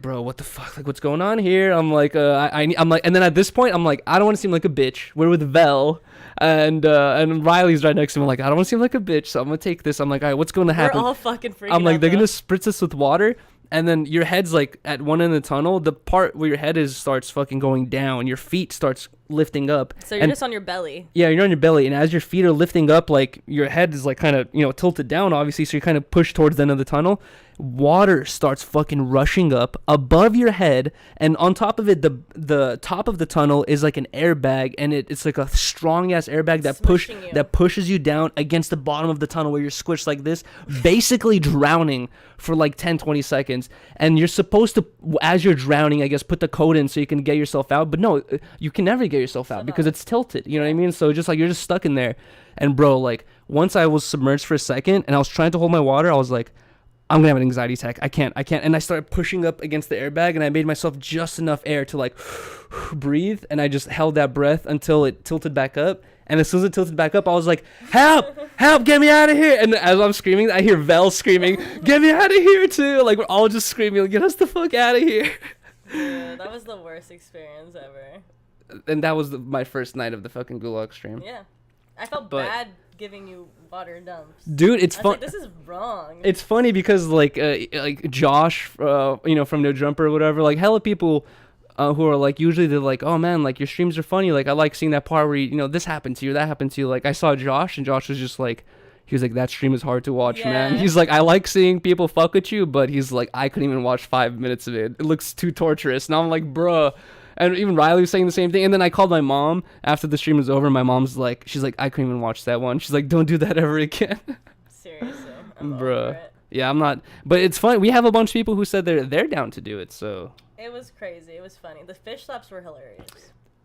bro, what the fuck? Like, what's going on here? I'm like, I'm like, and then at this point, I'm like, I don't want to seem like a bitch. We're with Vel, and Riley's right next to me. I'm like, I don't want to seem like a bitch, so I'm gonna take this. I'm like, all right, what's going to happen? We're all fucking freaking I'm like, out, they're bro. gonna spritz us with water, and then your head's like at one end of the tunnel. The part where your head is starts fucking going down. Your feet starts lifting up. So you're just on your belly. Yeah, you're on your belly, and as your feet are lifting up, like your head is like kind of tilted down, obviously. So you're kind of pushed towards the end of the tunnel. Water starts fucking rushing up above your head, and on top of it, the top of the tunnel is like an airbag, and it's like a strong ass airbag that pushes you down against the bottom of the tunnel where you're squished like this, basically drowning for like 10-20 seconds. And you're supposed to, as you're drowning, I guess, put the code in so you can get yourself out, but no, you can never get yourself out because it's tilted, you know what I mean? So just like you're just stuck in there. And bro, like once I was submerged for a second and I was trying to hold my water, I was like, I'm gonna have an anxiety attack. I can't. And I started pushing up against the airbag, and I made myself just enough air to like breathe, and I just held that breath until it tilted back up. And as soon as it tilted back up, I was like, help, get me out of here. And as I'm screaming, I hear Vel screaming, get me out of here too. Like we're all just screaming, get us the fuck out of here. Yeah, that was the worst experience ever. And that was my first night of the fucking Gulag stream. Yeah. I felt bad giving you water dumps. Dude, it's fun. Like, this is wrong. It's funny because like Josh, from No Jumper or whatever, like hella people who are like, usually they're like, oh man, like your streams are funny. Like I like seeing that part where this happened to you, that happened to you. Like I saw Josh, and Josh was just like, he was like, that stream is hard to watch, man. He's like, I like seeing people fuck with you, but he's like, I couldn't even watch 5 minutes of it. It looks too torturous. And I'm like, bruh. And even Riley was saying the same thing. And then I called my mom after the stream was over. My mom's like, she's like, I couldn't even watch that one. She's like, don't do that ever again. Seriously. I'm Bruh. over it. Yeah, I'm not. But it's fun. We have a bunch of people who said they're down to do it. So. It was crazy. It was funny. The fish slaps were hilarious.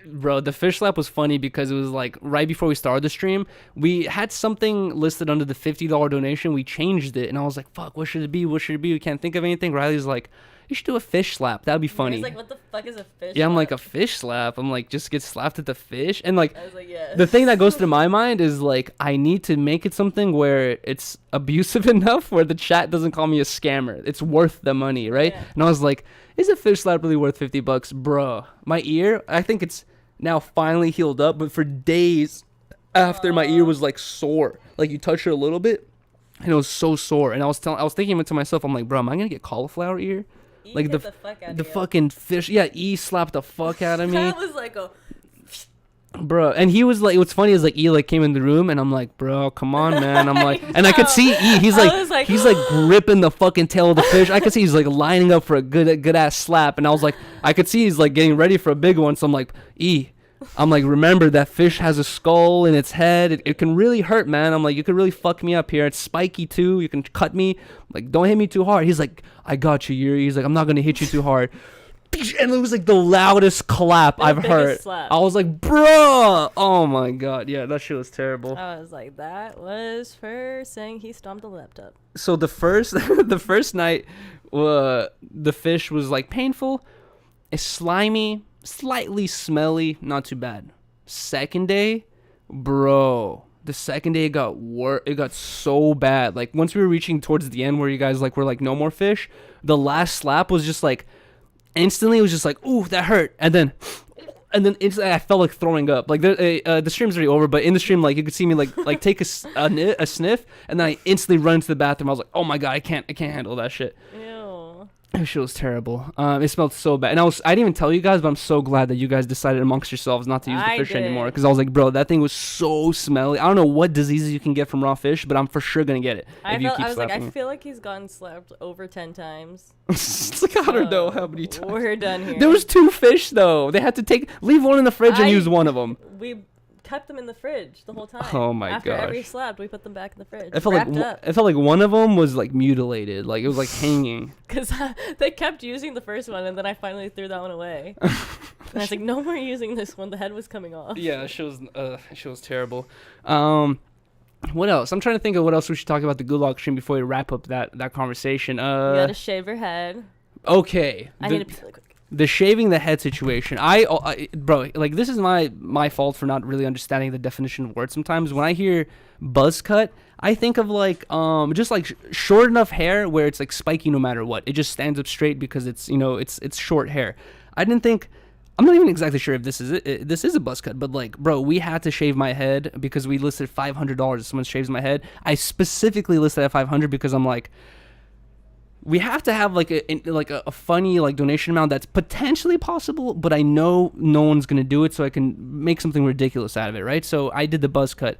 Bro, the fish slap was funny because it was like right before we started the stream, we had something listed under the $50 donation. We changed it, and I was like, fuck, what should it be? What should it be? We can't think of anything. Riley's like, you should do a fish slap. That'd be funny. He's like, what the fuck is a fish Yeah, I'm slap? like, a fish slap. I'm like, just get slapped at the fish. And like, I was like, yes. the thing that goes through my mind is like, I need to make it something where it's abusive enough where the chat doesn't call me a scammer. It's worth the money, right? Yeah. And I was like, is a fish slap really worth $50? Bro, my ear, I think it's now finally healed up, but for days after, my ear was like sore. Like you touch it a little bit and it was so sore. And I was thinking to myself, I'm like, bro, am I gonna get cauliflower ear? Like hit the fuck out the of you. fucking fish. Yeah, E slapped the fuck out of me. That was like a. Bro, and he was like, what's funny is like E like came in the room and I'm like, bro, come on, man. I'm like, and I could see E. He's like, he's like gripping the fucking tail of the fish. I could see he's like lining up for a good ass slap, and I was like, I could see he's like getting ready for a big one. So I'm like, E, I'm like, remember that fish has a skull in its head. It can really hurt, man. I'm like, you could really fuck me up here. It's spiky too. You can cut me. Like, don't hit me too hard. He's like, I got you, Yuri. He's like, I'm not gonna hit you too hard. And it was like the loudest clap I've heard. Slap. I was like, bruh. Oh my god. Yeah, that shit was terrible. I was like, that was for saying he stomped the laptop. So the first the first night, the fish was like painful, it's slimy, slightly smelly, not too bad. Second day, bro. The second day it got it got so bad. Like once we were reaching towards the end where you guys like were like no more fish, the last slap was just like instantly it was just like, ooh, that hurt. And then instantly I felt like throwing up. Like the stream's already over, but in the stream, like you could see me like take a sniff, and then I instantly run into the bathroom. I was like, oh my god, I can't handle that shit. Ew. That shit was terrible. It smelled so bad, and I didn't even tell you guys, but I'm so glad that you guys decided amongst yourselves not to use the fish anymore, because I was like, bro, that thing was so smelly. I don't know what diseases you can get from raw fish, but I'm for sure gonna get it if you keep I was like, I slapping. feel like he's gotten slapped over 10 times. It's like, I don't know how many times. We're done here. There was 2 fish though. They had to leave one in the fridge and use one of them. We kept them in the fridge the whole time. Oh my After every gosh. slap, we put them back in the fridge. It felt like one of them was like mutilated, like it was like hanging. Because they kept using the first one, and then I finally threw that one away. And I was like, no more using this one. The head was coming off. Yeah, it was terrible. What else? I'm trying to think of what else we should talk about the Gulag stream before we wrap up that conversation. You gotta shave your head. Okay. I need to pee really quick. The shaving the head situation. Bro, like this is my fault for not really understanding the definition of words sometimes. When I hear buzz cut, I think of like just like short enough hair where it's like spiky no matter what. It just stands up straight because it's, you know, it's short hair. I'm not even exactly sure if this is it. This is a buzz cut, but like, bro, we had to shave my head because we listed $500 if someone shaves my head. I specifically listed at $500 because I'm like, we have to have like a funny like donation amount that's potentially possible, but I know no one's gonna do it, so I can make something ridiculous out of it, right? So I did the buzz cut.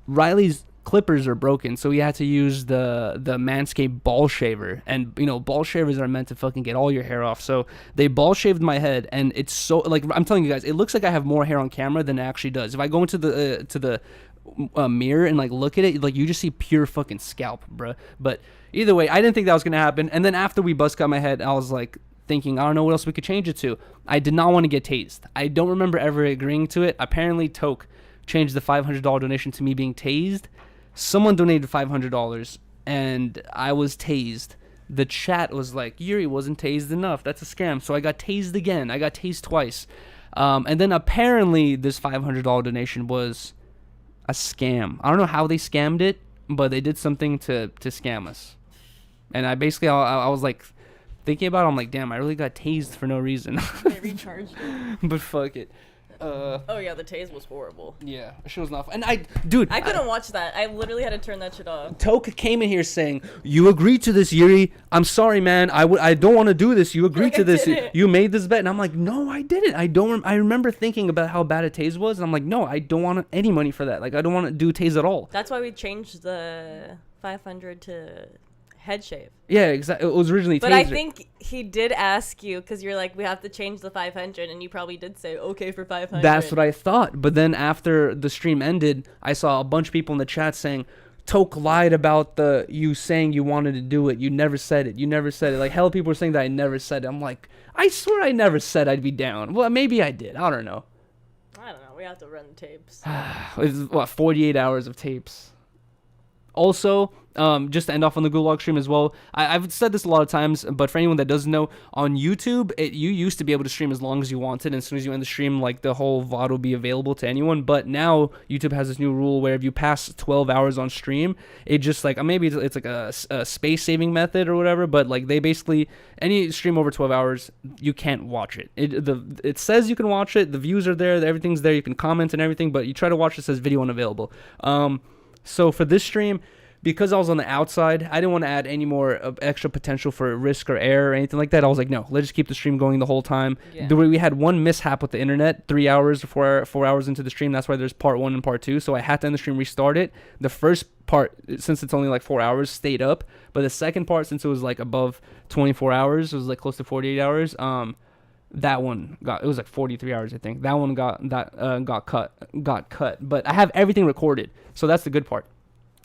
Riley's clippers are broken, so we had to use the Manscaped ball shaver, and you know, ball shavers are meant to fucking get all your hair off. So they ball shaved my head, and it's so, like, I'm telling you guys, it looks like I have more hair on camera than it actually does. If I go into the mirror and like look at it, like you just see pure fucking scalp, bruh. But either way, I didn't think that was gonna happen. And then after we buzz cut my head, I was like thinking, I don't know what else we could change it to. I did not want to get tased. I don't remember ever agreeing to it. Apparently Toke changed the $500 donation to me being tased. Someone donated $500 and I was tased. The chat was like, Yuri wasn't tased enough, that's a scam. So I got tased again. I got tased twice. And then apparently this $500 donation was a scam. I don't know how they scammed it, but they did something to scam us. And I was like thinking about it, I'm like, damn, I really got tased for no reason. They recharged it. But fuck it. Oh yeah, the tase was horrible. Yeah, she was not. And I couldn't watch that. I literally had to turn that shit off. Toke came in here saying, "You agreed to this, Yuri. I'm sorry, man. I don't want to do this. You agreed to this. You made this bet." And I'm like, "No, I didn't. I remember thinking about how bad a tase was, and I'm like, "No, I don't want any money for that. Like, I don't want to do tase at all." That's why we changed the 500 to head shave. Yeah, exactly. It was originally But taser. I think he did ask you, because you're like, we have to change the 500, and you probably did say okay for 500. That's what I thought. But then after the stream ended, I saw a bunch of people in the chat saying, Toke lied about you saying you wanted to do it. You never said it. You never said it. Like, hell, people were saying that I never said it. I'm like, I swear I never said I'd be down. Well, maybe I did. I don't know. I don't know. We have to run the tapes. It's 48 hours of tapes. Also, just to end off on the Gulag stream as well, I've said this a lot of times, but for anyone that doesn't know, on YouTube, you used to be able to stream as long as you wanted, and as soon as you end the stream, like, the whole VOD will be available to anyone, but now YouTube has this new rule where if you pass 12 hours on stream, it just, like, maybe it's like a space-saving method or whatever, but, like, they basically, any stream over 12 hours, you can't watch it. It says you can watch it, the views are there, everything's there, you can comment and everything, but you try to watch it, it says video unavailable. So for this stream, because I was on the outside, I didn't want to add any more extra potential for risk or error or anything like that. I was like, no, let's just keep the stream going the whole time. Yeah. We had one mishap with the internet 3 hours or 4 hours into the stream. That's why there's part 1 and part 2. So I had to end the stream, restart it. The first part, since it's only like 4 hours, stayed up. But the second part, since it was like above 24 hours, it was like close to 48 hours. That one it was like 43 hours, I think. That one got cut. But I have everything recorded, so that's the good part.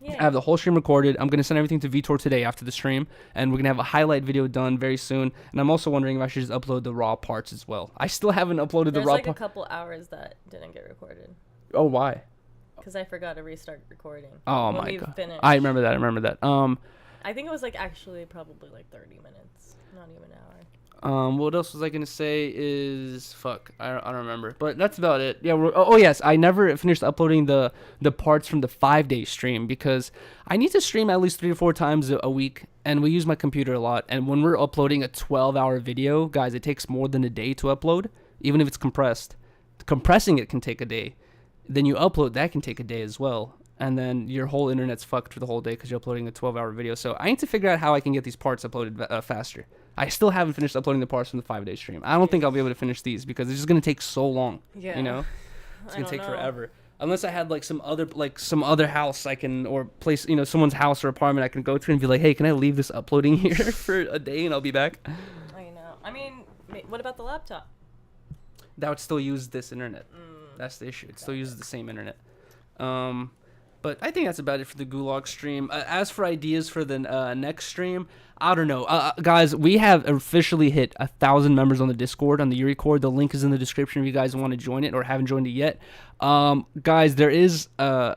Yeah. I have the whole stream recorded. I'm gonna send everything to Vitor today after the stream, and we're gonna have a highlight video done very soon. And I'm also wondering if I should just upload the raw parts as well. I still haven't uploaded the raw There's like a couple hours that didn't get recorded. Oh, why? Because I forgot to restart recording. Oh when my we god. finished. I remember that. I think it was like actually probably like 30 minutes, not even an hour. What else was I gonna say is I don't remember, but that's about it. Yeah. Oh yes, I never finished uploading the parts from the 5-day stream because I need to stream at least 3 or 4 times a week, and we use my computer a lot. And when we're uploading a 12-hour video, guys, it takes more than a day to upload, even if it's compressed. Compressing it can take a day. Then you upload, that can take a day as well. And then your whole internet's fucked for the whole day because you're uploading a 12-hour video. So I need to figure out how I can get these parts uploaded faster. I still haven't finished uploading the parts from the 5-day stream. I don't think I'll be able to finish these because it's just going to take so long. Yeah. You know? It's going to take know. forever. Unless I had like some other house I can, or place, someone's house or apartment I can go to and be like, hey, can I leave this uploading here for a day and I'll be back? I know. I mean, what about the laptop? That would still use this internet. That's the issue. It still uses the same internet. But I think that's about it for the Gulag stream. As for ideas for the next stream, I don't know. Guys, we have officially hit 1,000 members on the Discord, on the Record. The link is in the description if you guys want to join it or haven't joined it yet. Guys, there is a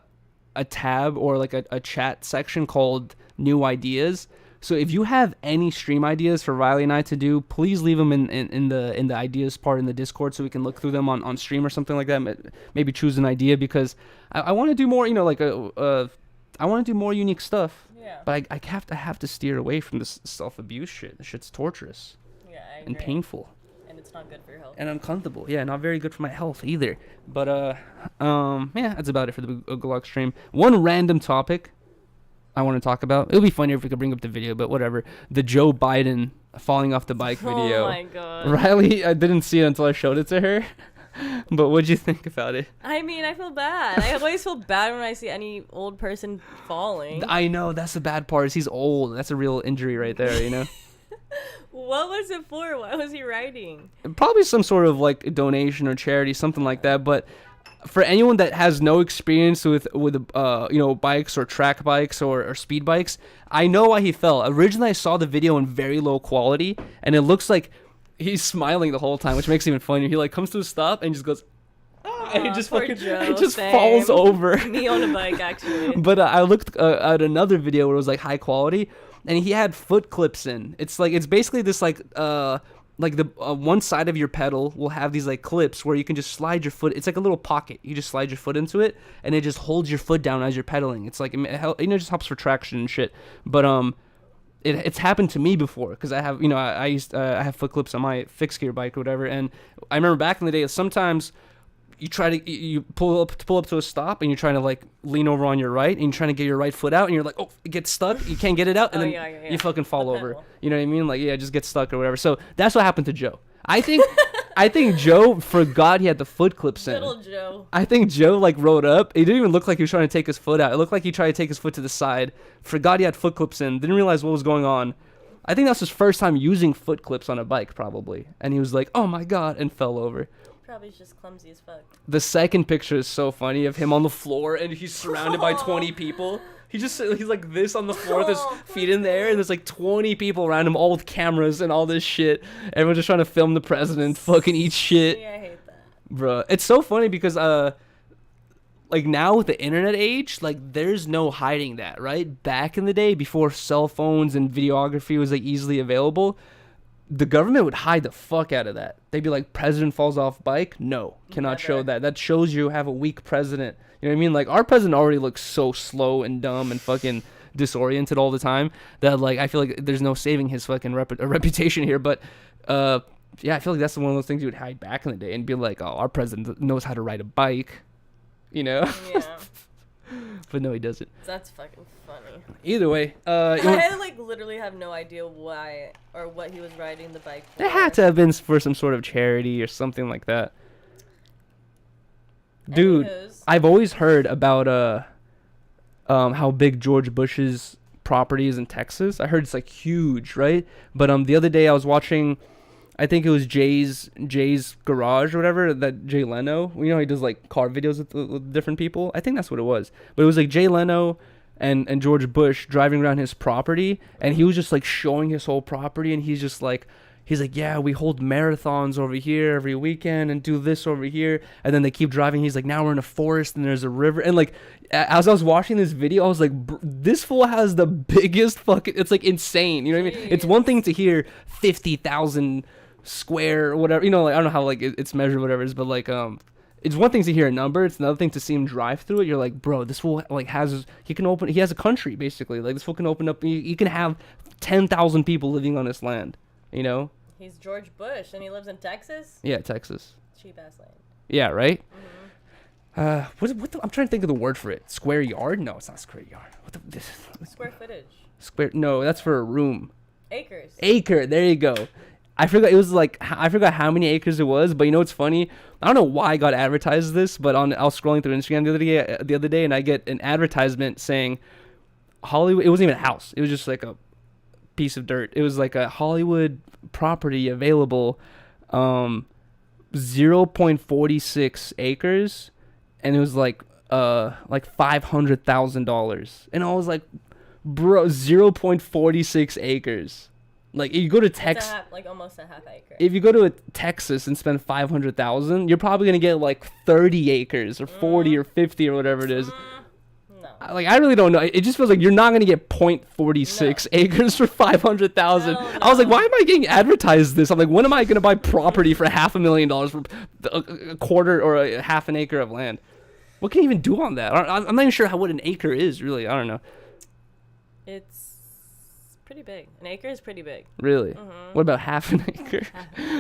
tab or like a chat section called New Ideas. So if you have any stream ideas for Riley and I to do, please leave them in the ideas part in the Discord so we can look through them on stream or something like that. Maybe choose an idea because I want to do more, I want to do more unique stuff. Yeah. But I have to steer away from this self-abuse shit. This shit's torturous. Yeah, I agree. And painful. And it's not good for your health. And uncomfortable. Yeah, not very good for my health either. But yeah, that's about it for the Gulag stream. One random topic I want to talk about. It would be funnier if we could bring up the video, but whatever. The Joe Biden falling off the bike video. Oh my god. Riley, I didn't see it until I showed it to her. But what'd you think about it? I mean, I feel bad. I always feel bad when I see any old person falling. I know, that's the bad part. Is he's old. That's a real injury right there, What was it for? Why was he riding? Probably some sort of like donation or charity, something like that. But for anyone that has no experience with bikes or track bikes or speed bikes, I know why he fell. Originally, I saw the video in very low quality, and it looks like he's smiling the whole time, which makes it even funnier. He like comes to a stop and just goes, and he just poor fucking, Joe, he just same. falls over. Me on a bike, actually. But I looked at another video where it was like high quality, and he had foot clips in. It's basically this like the one side of your pedal will have these like clips where you can just slide your foot. It's like a little pocket. You just slide your foot into it, and it just holds your foot down as you're pedaling. It's like it just helps for traction and shit. But it's happened to me before because I have I have foot clips on my fixed gear bike or whatever, and I remember back in the day sometimes you pull up to a stop and you're trying to like lean over on your right and you're trying to get your right foot out and you're like, oh, it gets stuck, you can't get it out, and then you fucking fall over. You know what I mean? Like, yeah, just get stuck or whatever. So that's what happened to Joe. I think Joe forgot he had the foot clips in. Little Joe. I think Joe like rode up. It didn't even look like he was trying to take his foot out. It looked like he tried to take his foot to the side. Forgot he had foot clips in. Didn't realize what was going on. I think that's his first time using foot clips on a bike probably. And he was like, oh my god, and fell over. Probably just clumsy as fuck. The second picture is so funny of him on the floor and he's surrounded by 20 people. He's like this on the floor with his feet in the air, and there's like 20 people around him, all with cameras and all this shit. Everyone's just trying to film the president fucking eat shit. Yeah, I hate that. Bruh, it's so funny because like now with the internet age, like there's no hiding that, right? Back in the day, before cell phones and videography was like easily available, the government would hide the fuck out of that. They'd be like, president falls off bike? No, cannot show that. That shows you have a weak president. You know what I mean? Like, our president already looks so slow and dumb and fucking disoriented all the time that, like, I feel like there's no saving his fucking reputation here. But, yeah, I feel like that's one of those things you would hide back in the day and be like, oh, our president knows how to ride a bike. You know? Yeah. But no, he doesn't. That's fucking funny. Either way, I like literally have no idea why or what he was riding the bike for. it had to have been for some sort of charity or something like that. Dude, Anywho's. I've always heard about how big George Bush's property is in Texas. I heard it's like huge, right? But the other day I was watching, I think it was Jay's Garage or whatever, that Jay Leno. You know, he does like car videos with different people. I think that's what it was. But it was like Jay Leno and George Bush driving around his property, and he was just like showing his whole property, and he's like, yeah, we hold marathons over here every weekend and do this over here. And then they keep driving. He's like, now we're in a forest and there's a river. And like, as I was watching this video, I was like, this fool has the biggest fucking, it's like insane. You know what I mean? It's one thing to hear 50,000 square or whatever, you know, like, I don't know how like it's measured, whatever it is, but like, it's one thing to hear a number. It's another thing to see him drive through it. You're like, bro, this fool like he has a country basically. Like this fool can open up, he can have 10,000 people living on this land, you know? He's George Bush, and he lives in Texas. Yeah, Texas. Cheap ass land. Yeah, right. Mm-hmm. I'm trying to think of the word for it. Square yard? No, it's not square yard. Square footage. Square? No, that's for a room. Acres. Acre. There you go. I forgot. It was like I forgot how many acres it was. But you know what's funny? I don't know why I got advertised this, but I was scrolling through Instagram the other day, and I get an advertisement saying Hollywood. It wasn't even a house. It was just like a piece of dirt. It was like a Hollywood property available, 0.46 acres, and it was like $500,000. And I was like, bro, 0.46 acres. Like if you go to Texas, like almost a half acre. if you go to Texas and spend 500,000, you're probably gonna get like 30 acres or 40 or 50 or whatever it is. No. Like I really don't know. It just feels like you're not gonna get 0.46 acres for 500,000. I was like, why am I getting advertised this? I'm like, when am I gonna buy property for $500,000 for a quarter or a half an acre of land? What can you even do on that? I'm not even sure what an acre is really. I don't know. It's pretty big. An acre is pretty big. Really? Mm-hmm. What about half an acre?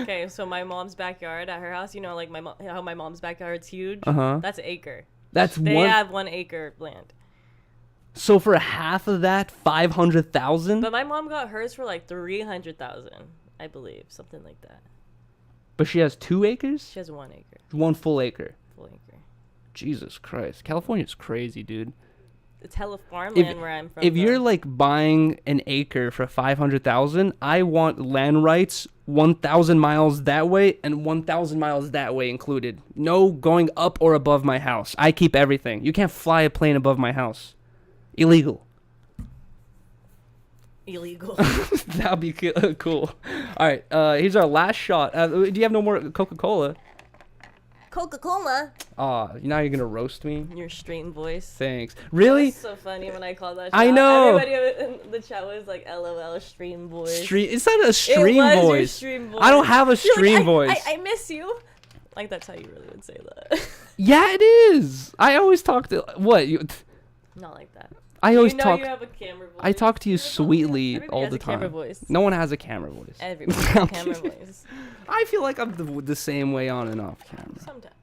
Okay, so my mom's backyard at her house, you know, like how my mom's backyard's huge. That's an acre. They have 1 acre land. So for a half of that, 500,000. But my mom got hers for like 300,000, I believe, something like that. But she has 2 acres. She has 1 acre. 1 full acre. Full acre. Jesus Christ, California's crazy, dude. It's hella farmland where I'm from. If you're like buying an acre for 500,000, I want land rights 1,000 miles that way and 1,000 miles that way included. No going up or above my house. I keep everything. You can't fly a plane above my house. Illegal. Illegal. That'd be cool. All right, here's our last shot. Do you have no more Coca-Cola? Coca-Cola. Now you're gonna roast me. Your stream voice. Thanks. Really? That's so funny when I called that. I shot. know. Everybody in the chat was like, "LOL, stream voice." It's not a stream it was voice. Your stream voice. I don't have a You're stream like, voice. I miss you. Like that's how you really would say that. Yeah, it is. I always talk to what you. Not like that. I always you know talk. You have a camera voice. I talk to you sweetly Everybody all has the a camera time. voice. No one has a camera voice. Everybody has a camera voice. I feel like I'm the same way on and off camera. Sometimes.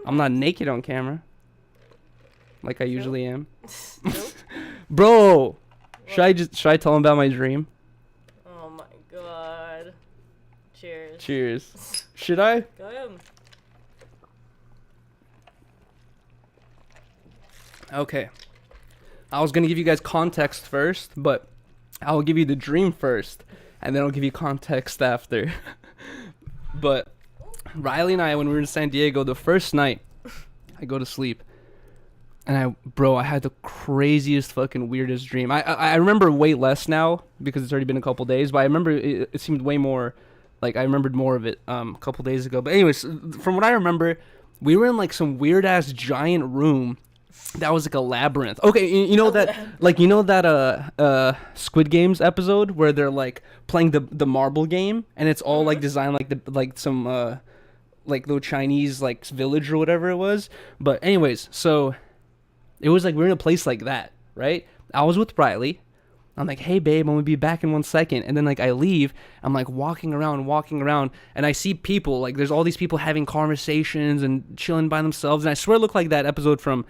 I'm not naked on camera, like I usually am. Nope. Bro, should I tell him about my dream? Oh my god. Cheers. Cheers. Should I? Go ahead. Okay. I was gonna give you guys context first, but I'll give you the dream first, and then I'll give you context after. But Riley and I, when we were in San Diego, the first night, I go to sleep, and I had the craziest fucking weirdest dream. I remember way less now because it's already been a couple days, but I remember it seemed way more, like I remembered more of it a couple days ago. But anyways, from what I remember, we were in like some weird ass giant room that was like a labyrinth. Okay, you know that Squid Games episode where they're like playing the marble game, and it's all like designed like some like little Chinese like village or whatever it was. But anyways, so it was like we were in a place like that, right? I was with Riley, I'm like, hey babe, I'm gonna be back in 1 second. And then like I leave, I'm like walking around, and I see people, like there's all these people having conversations and chilling by themselves. And I swear it looked like that episode from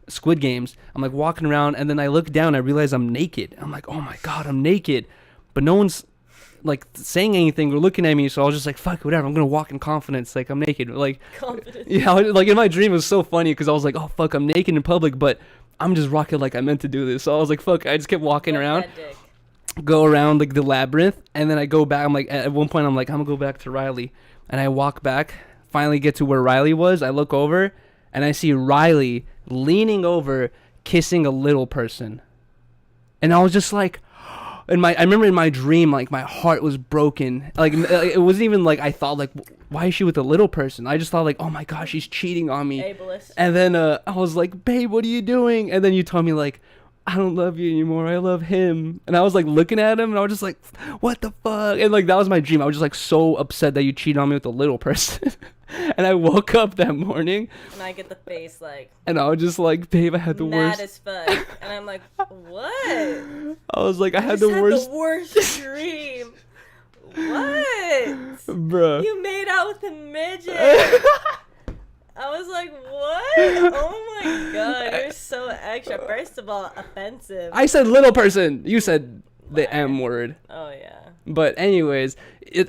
Squid Games. I'm like walking around, and then I look down, I realize I'm naked. I'm like, oh my God, I'm naked. But no one's like saying anything or looking at me, so I was just like, fuck, whatever, I'm gonna walk in confidence, like I'm naked. Like, Confidence. yeah, like in my dream it was so funny because I was like, oh fuck, I'm naked in public, but I'm just rocking like I meant to do this. So I was like, fuck, I just kept walking around, go around like the labyrinth, and then I go back. I'm like, at one point I'm like, I'm gonna go back to Riley, and I walk back, finally get to where Riley was. I look over and I see Riley leaning over, kissing a little person, and I was just like, I remember in my dream, like my heart was broken. Like it wasn't even like I thought like, why is she with a little person? I just thought like, oh my gosh, she's cheating on me. Ableist. And then I was like, babe, what are you doing? And then you told me like, I don't love you anymore, I love him. And I was like looking at him, and I was just like, what the fuck? And like that was my dream. I was just like so upset that you cheated on me with a little person. And I woke up that morning, and I get the face like, and I was just like, babe, I had the mad worst. as fuck. And I'm like, what? I was like, I had just the had worst. the worst dream. What? Bruh. You made out with a midget. I was like, what? Oh my God, you're so extra. First of all, offensive. I said little person. You said the M word. Oh yeah. But anyways,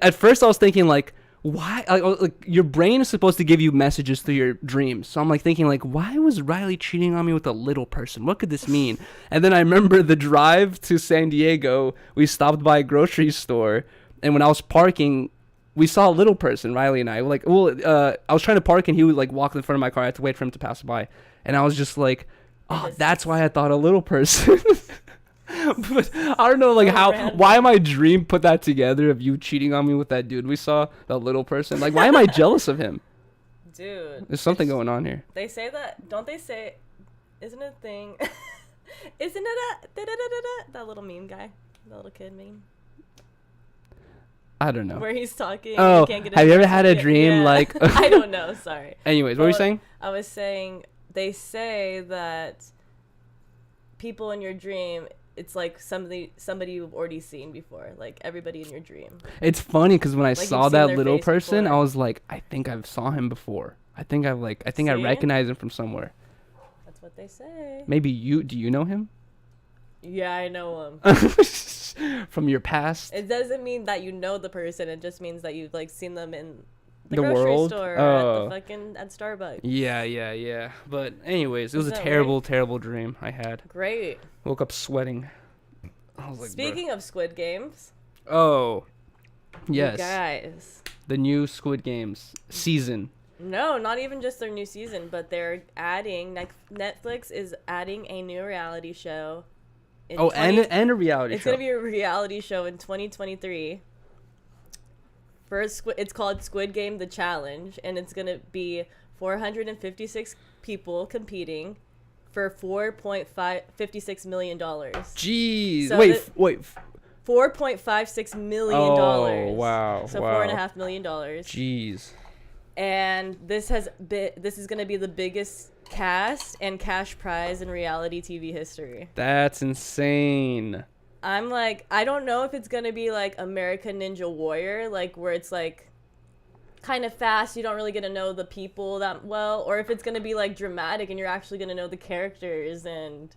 at first I was thinking like, why? Like your brain is supposed to give you messages through your dreams. So I'm like thinking like, why was Riley cheating on me with a little person? What could this mean? And then I remember the drive to San Diego. We stopped by a grocery store, and when I was parking, we saw a little person, Riley and I. Like, well, I was trying to park, and he would like walk in front of my car. I had to wait for him to pass by, and I was just like, oh, that's why I thought a little person. But I don't know, like, why my dream put that together of you cheating on me with that dude we saw, that little person. Like, why am I jealous of him? Dude. There's something going on here. They say that, don't they say, isn't it a thing? Isn't it that little meme guy? That little kid meme? I don't know. Where he's talking. Oh, can't get have you ever had a dream like... I don't know, sorry. Anyways, what were you saying? I was saying, they say that people in your dream, it's like somebody you've already seen before, like everybody in your dream. It's funny because when I saw that little person, before. I was like, I think I've saw him before. I think I recognize him from somewhere. That's what they say. Maybe do you know him? Yeah, I know him. From your past? It doesn't mean that you know the person. It just means that you've like seen them in the grocery world? Store or at Starbucks. Yeah. But anyways, it was a terrible dream I had. Great. Woke up sweating. I was like, Speaking of Squid Games. Oh, yes. You guys. The new Squid Games season. No, not even just their new season, but they're adding, Netflix is adding a new reality show. And a reality show. It's going to be a reality show in 2023. It's called Squid Game: The Challenge, and it's going to be 456 people competing for $4.56 million. Jeez. So wait. $4.56 million. Oh, wow. So wow. $4.5 million. Jeez. And this is going to be the biggest cast and cash prize in reality TV history. That's insane. I'm like, I don't know if it's going to be like American Ninja Warrior, like where it's like kind of fast, you don't really get to know the people that well, or if it's going to be like dramatic and you're actually going to know the characters and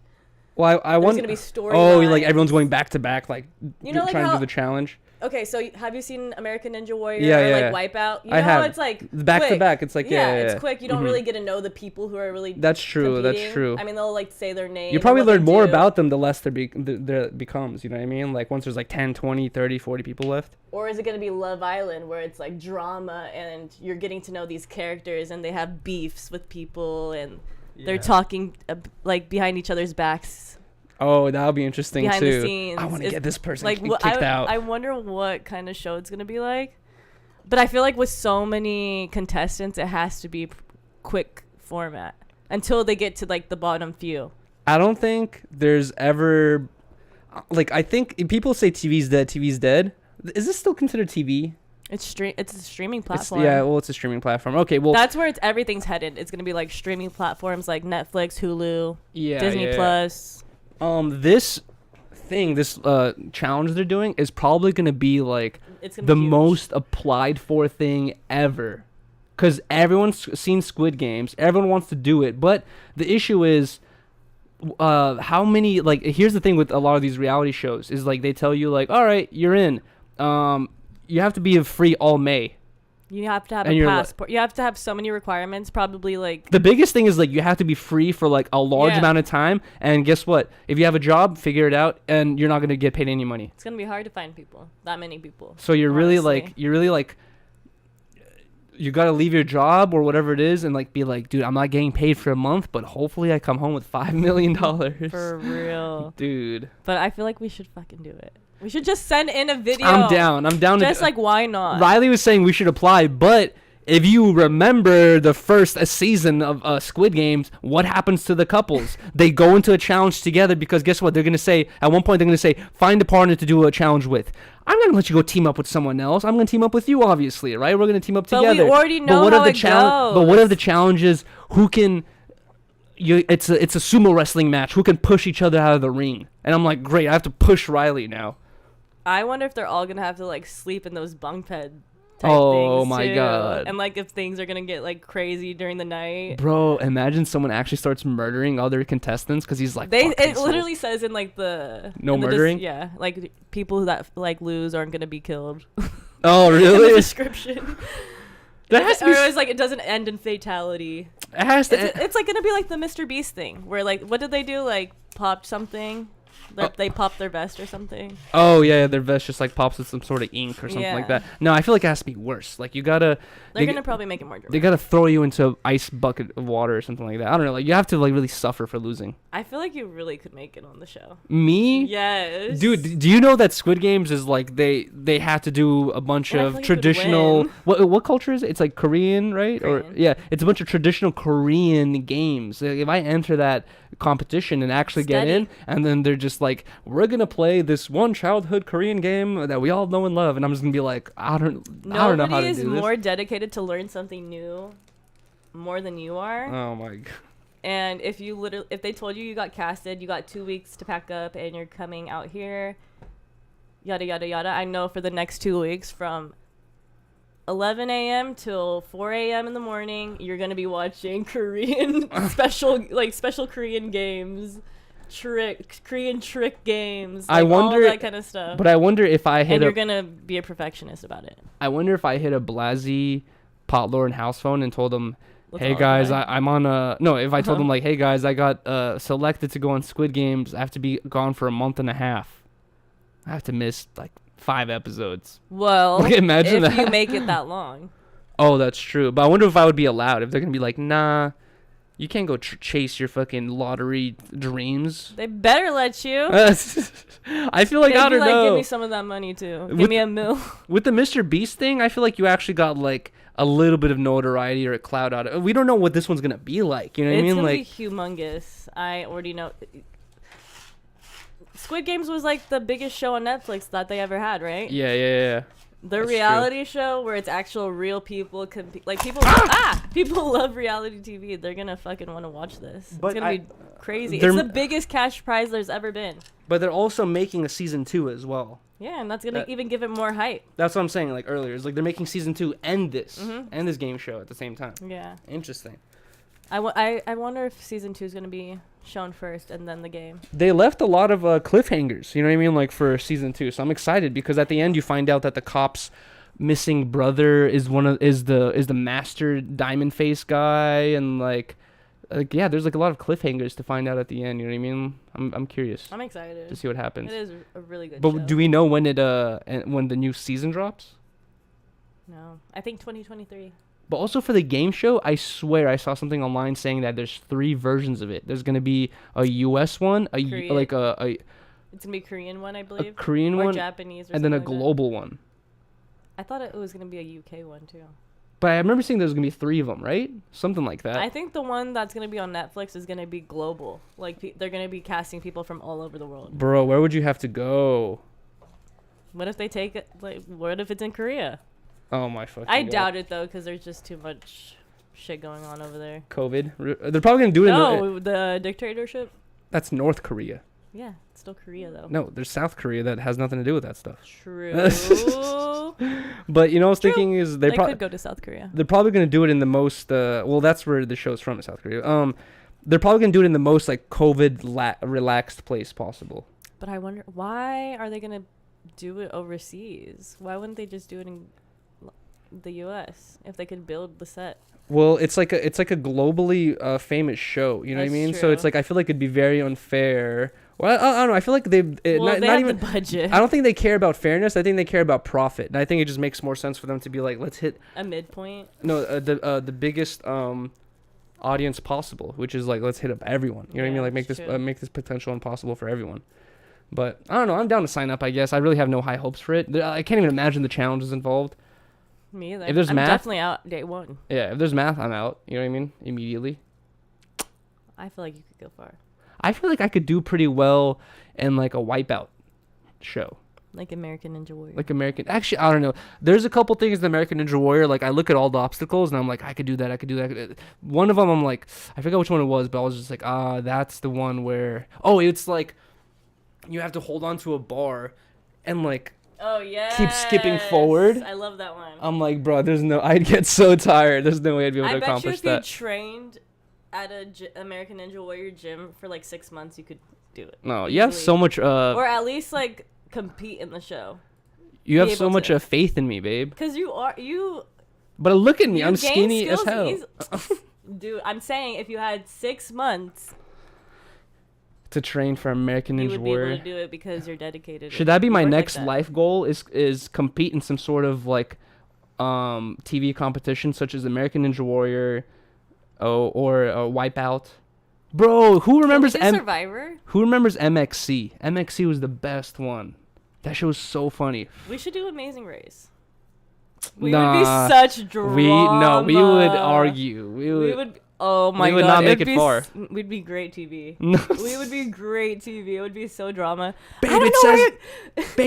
I want going to be story. Oh, like everyone's going back to back, like like trying to do the challenge. Okay, so have you seen American Ninja Warrior or like Wipeout? You I know have. How it's like back quick. To back. It's like it's quick. You don't really get to know the people who are really. That's true. Competing. That's true. I mean, they'll like say their name. You probably learn more about them the less there becomes. You know what I mean? Like once there's like 10, 20, 30, 40 people left. Or is it going to be Love Island where it's like drama and you're getting to know these characters and they have beefs with people and they're talking like behind each other's backs. Oh, that'll be interesting behind too. The scenes. I want to get this person like, kicked out. I wonder what kind of show it's gonna be like. But I feel like with so many contestants, it has to be quick format until they get to like the bottom few. I don't think there's ever like I think people say TV's dead. TV's dead. Is this still considered TV? It's a streaming platform. It's a streaming platform. Okay, well that's where everything's headed. It's gonna be like streaming platforms like Netflix, Hulu, Disney Plus. This thing, this challenge they're doing is probably gonna be like It's gonna the be huge. most applied for thing ever, because everyone's seen Squid Games, everyone wants to do it, but the issue is, how many, like, here's the thing with a lot of these reality shows is like they tell you like, all right, you're in, you have to be free all May. You have to have And a you're passport. You have to have so many requirements. Probably like The biggest thing is like you have to be free for like a large Yeah. amount of time, and guess what? If you have a job, figure it out, and you're not gonna get paid any money. it's gonna be hard to find people. That many people. So you're really honestly. like you gotta leave your job or whatever it is, and like be like, dude, I'm not getting paid for a month, but hopefully I come home with $5 million. For real. Dude, But I feel like we should fucking do it. We should just send in a video. I'm down. Just like, why not? Riley was saying we should apply, but if you remember the first season of Squid Games, what happens to the couples? They go into a challenge together because guess what? They're going to say, at one point, they're going to say, find a partner to do a challenge with. I'm not going to let you go team up with someone else. I'm going to team up with you, obviously, right? We're going to team up But together. we already know what how if it But what goes. if the challenge is who can... it's a sumo wrestling match. Who can push each other out of the ring? And I'm like, great, I have to push Riley now. I wonder if they're all gonna have to like sleep in those bunk bed type Oh things my too. God. And like if things are gonna get like crazy during the night. Bro, imagine someone actually starts murdering other contestants because he's like, They "Fuck it these literally says in like the No in the murdering? yeah, like people that like lose aren't gonna be killed. fools." Oh, In the really? description. That has to be... Or it's like it doesn't end in fatality. It has to... It's like gonna be like the Mr. Beast thing where like what did they do, like popped something. They popped their vest or something. Oh yeah, their vest just like pops with some sort of ink or something like Yeah. that. No, I feel like it has to be worse. Like you gotta, They're gonna probably make it more they dramatic. gotta throw you into an ice bucket of water or something like that. I don't know. Like you have to like really suffer for losing. I feel like you really could make it on the show. Me, Yes. dude. Do you know that Squid Games is like they have to do a bunch Yeah, I of feel like you could traditional. win. What culture is it? It's like Korean, right? Or Korean. yeah, it's a bunch of traditional Korean games. Like, if I enter that competition and actually get Steady. in, and then they're just like, we're gonna play this one childhood Korean game that we all know and love, and I'm just gonna be like, I don't know how Nobody to is do this. more dedicated to learn something new more than you are. Oh my god. And if they told you got casted, you got 2 weeks to pack up and you're coming out here, yada yada yada. I know for the next 2 weeks from 11 a.m. till 4 a.m. in the morning, you're gonna be watching Korean special Korean games, Korean trick games. I like, wonder- all that kind of stuff. But I wonder if I hit And you're a gonna be a perfectionist about it. I wonder if I hit a Blasey, Potler, and house phone and told them, Let's hey all guys, apply. I'm on a no. If I told Uh-huh. them like, hey guys, I got selected to go on Squid Games. I have to be gone for a month and a half. I have to miss like 5 episodes. Well, Okay, imagine if you that. make it that long. Oh, that's true. But I wonder if I would be allowed. If they're gonna be like, nah, you can't go chase your fucking lottery dreams. They better let you. I feel like They'd I be don't know. Give me some of that money too. Give With- me a mil. With the Mr. Beast thing, I feel like you actually got like a little bit of notoriety or a clout out of it. We don't know what this one's gonna be like. You know what I It's mean? gonna Like, be humongous. I already know. Squid Games was like the biggest show on Netflix that they ever had, right? yeah. The That's reality show where it's actual real people compete. Like people, people love reality TV. They're gonna fucking want to watch this. But it's gonna be crazy. they're- It's the biggest cash prize there's ever been. But they're also making a season 2 as well. Yeah, and that's gonna That- even give it more hype. That's what I'm saying. Like earlier, it's like they're making season 2 and this Mhm. and this game show at the same time. Yeah. Interesting. I wonder if season 2 is gonna be shown first and then the game. They left a lot of cliffhangers. You know what I mean? Like for season 2. So I'm excited because at the end you find out that the cop's missing brother is the master diamond face guy, and like yeah, there's like a lot of cliffhangers to find out at the end. You know what I mean? I'm curious I'm excited. to see what happens. It is a really good But show. do we know when when the new season drops? No, I think 2023. But also for the game show, I swear I saw something online saying that there's 3 versions of it. There's gonna be a U.S. one, Korean. like a It's gonna be Korean one, I believe. Korean or one, Japanese, or and then a something like that. global one. I thought it was gonna be a UK one too. But I remember seeing there's gonna be 3 of them, right? Something like that. I think the one that's gonna be on Netflix is gonna be global. Like they're gonna be casting people from all over the world. Bro, where would you have to go? What if they take it? Like, what if it's in Korea? Oh my fucking I God. doubt it though, because there's just too much shit going on over there. COVID. They're probably gonna do it. No, the dictatorship. That's North Korea. Yeah, it's still Korea though. No, there's South Korea that has nothing to do with that stuff. True. But you know, I was thinking is they could go to South Korea. they're probably gonna do it in the most. Well, that's where the show's from, South Korea. They're probably gonna do it in the most like COVID relaxed place possible. But I wonder, why are they gonna do it overseas? Why wouldn't they just do it in the U.S. if they could build the set? Well, it's like a globally famous show. You know what I That's mean? true. So it's like I feel like it'd be very unfair. Well, I don't know. I feel like They not have even the budget. I don't think they care about fairness. I think they care about profit, and I think it just makes more sense for them to be like, let's hit A midpoint. the biggest audience possible, which is like let's hit up everyone. You know what I mean? Like make this potential impossible for everyone. But I don't know. I'm down to sign up. I guess I really have no high hopes for it. I can't even imagine the challenges involved. Me either. If there's I'm math, definitely out day one. Yeah, if there's math, I'm out. You know what I mean? Immediately. I feel like you could go far. I feel like I could do pretty well in like a wipeout show. Like American Ninja Warrior. Like American. Actually, I don't know. There's a couple things in American Ninja Warrior. Like I look at all the obstacles and I'm like, I could do that. I could do that. One of them, I'm like, I forgot which one it was, but I was just like, that's the one where. Oh, it's like, you have to hold on to a bar, and like. Oh yeah. Keep skipping forward. I love that one. I'm like, bro, I'd get so tired. There's no way I'd be able to accomplish that. I bet you if you trained at a American Ninja Warrior gym for like 6 months, you could do it. No, easily. you have so much. Or at least like compete in the show. You have so much faith in me, babe. Because you. But look at me, I'm skinny as hell. Dude, I'm saying if you had 6 months to train for American Ninja Warrior, you would be able to do it because you're dedicated. Should that be my next life goal? Is compete in some sort of like TV competition such as American Ninja Warrior, or Wipeout? Bro, who remembers Survivor? Who remembers MXC? MXC was the best one. That show was so funny. We should do Amazing Race. We would be such drama. We would argue. We would. Oh my god. We would not make it far. We'd be great TV. No. We would be great TV. It would be so drama. Babe,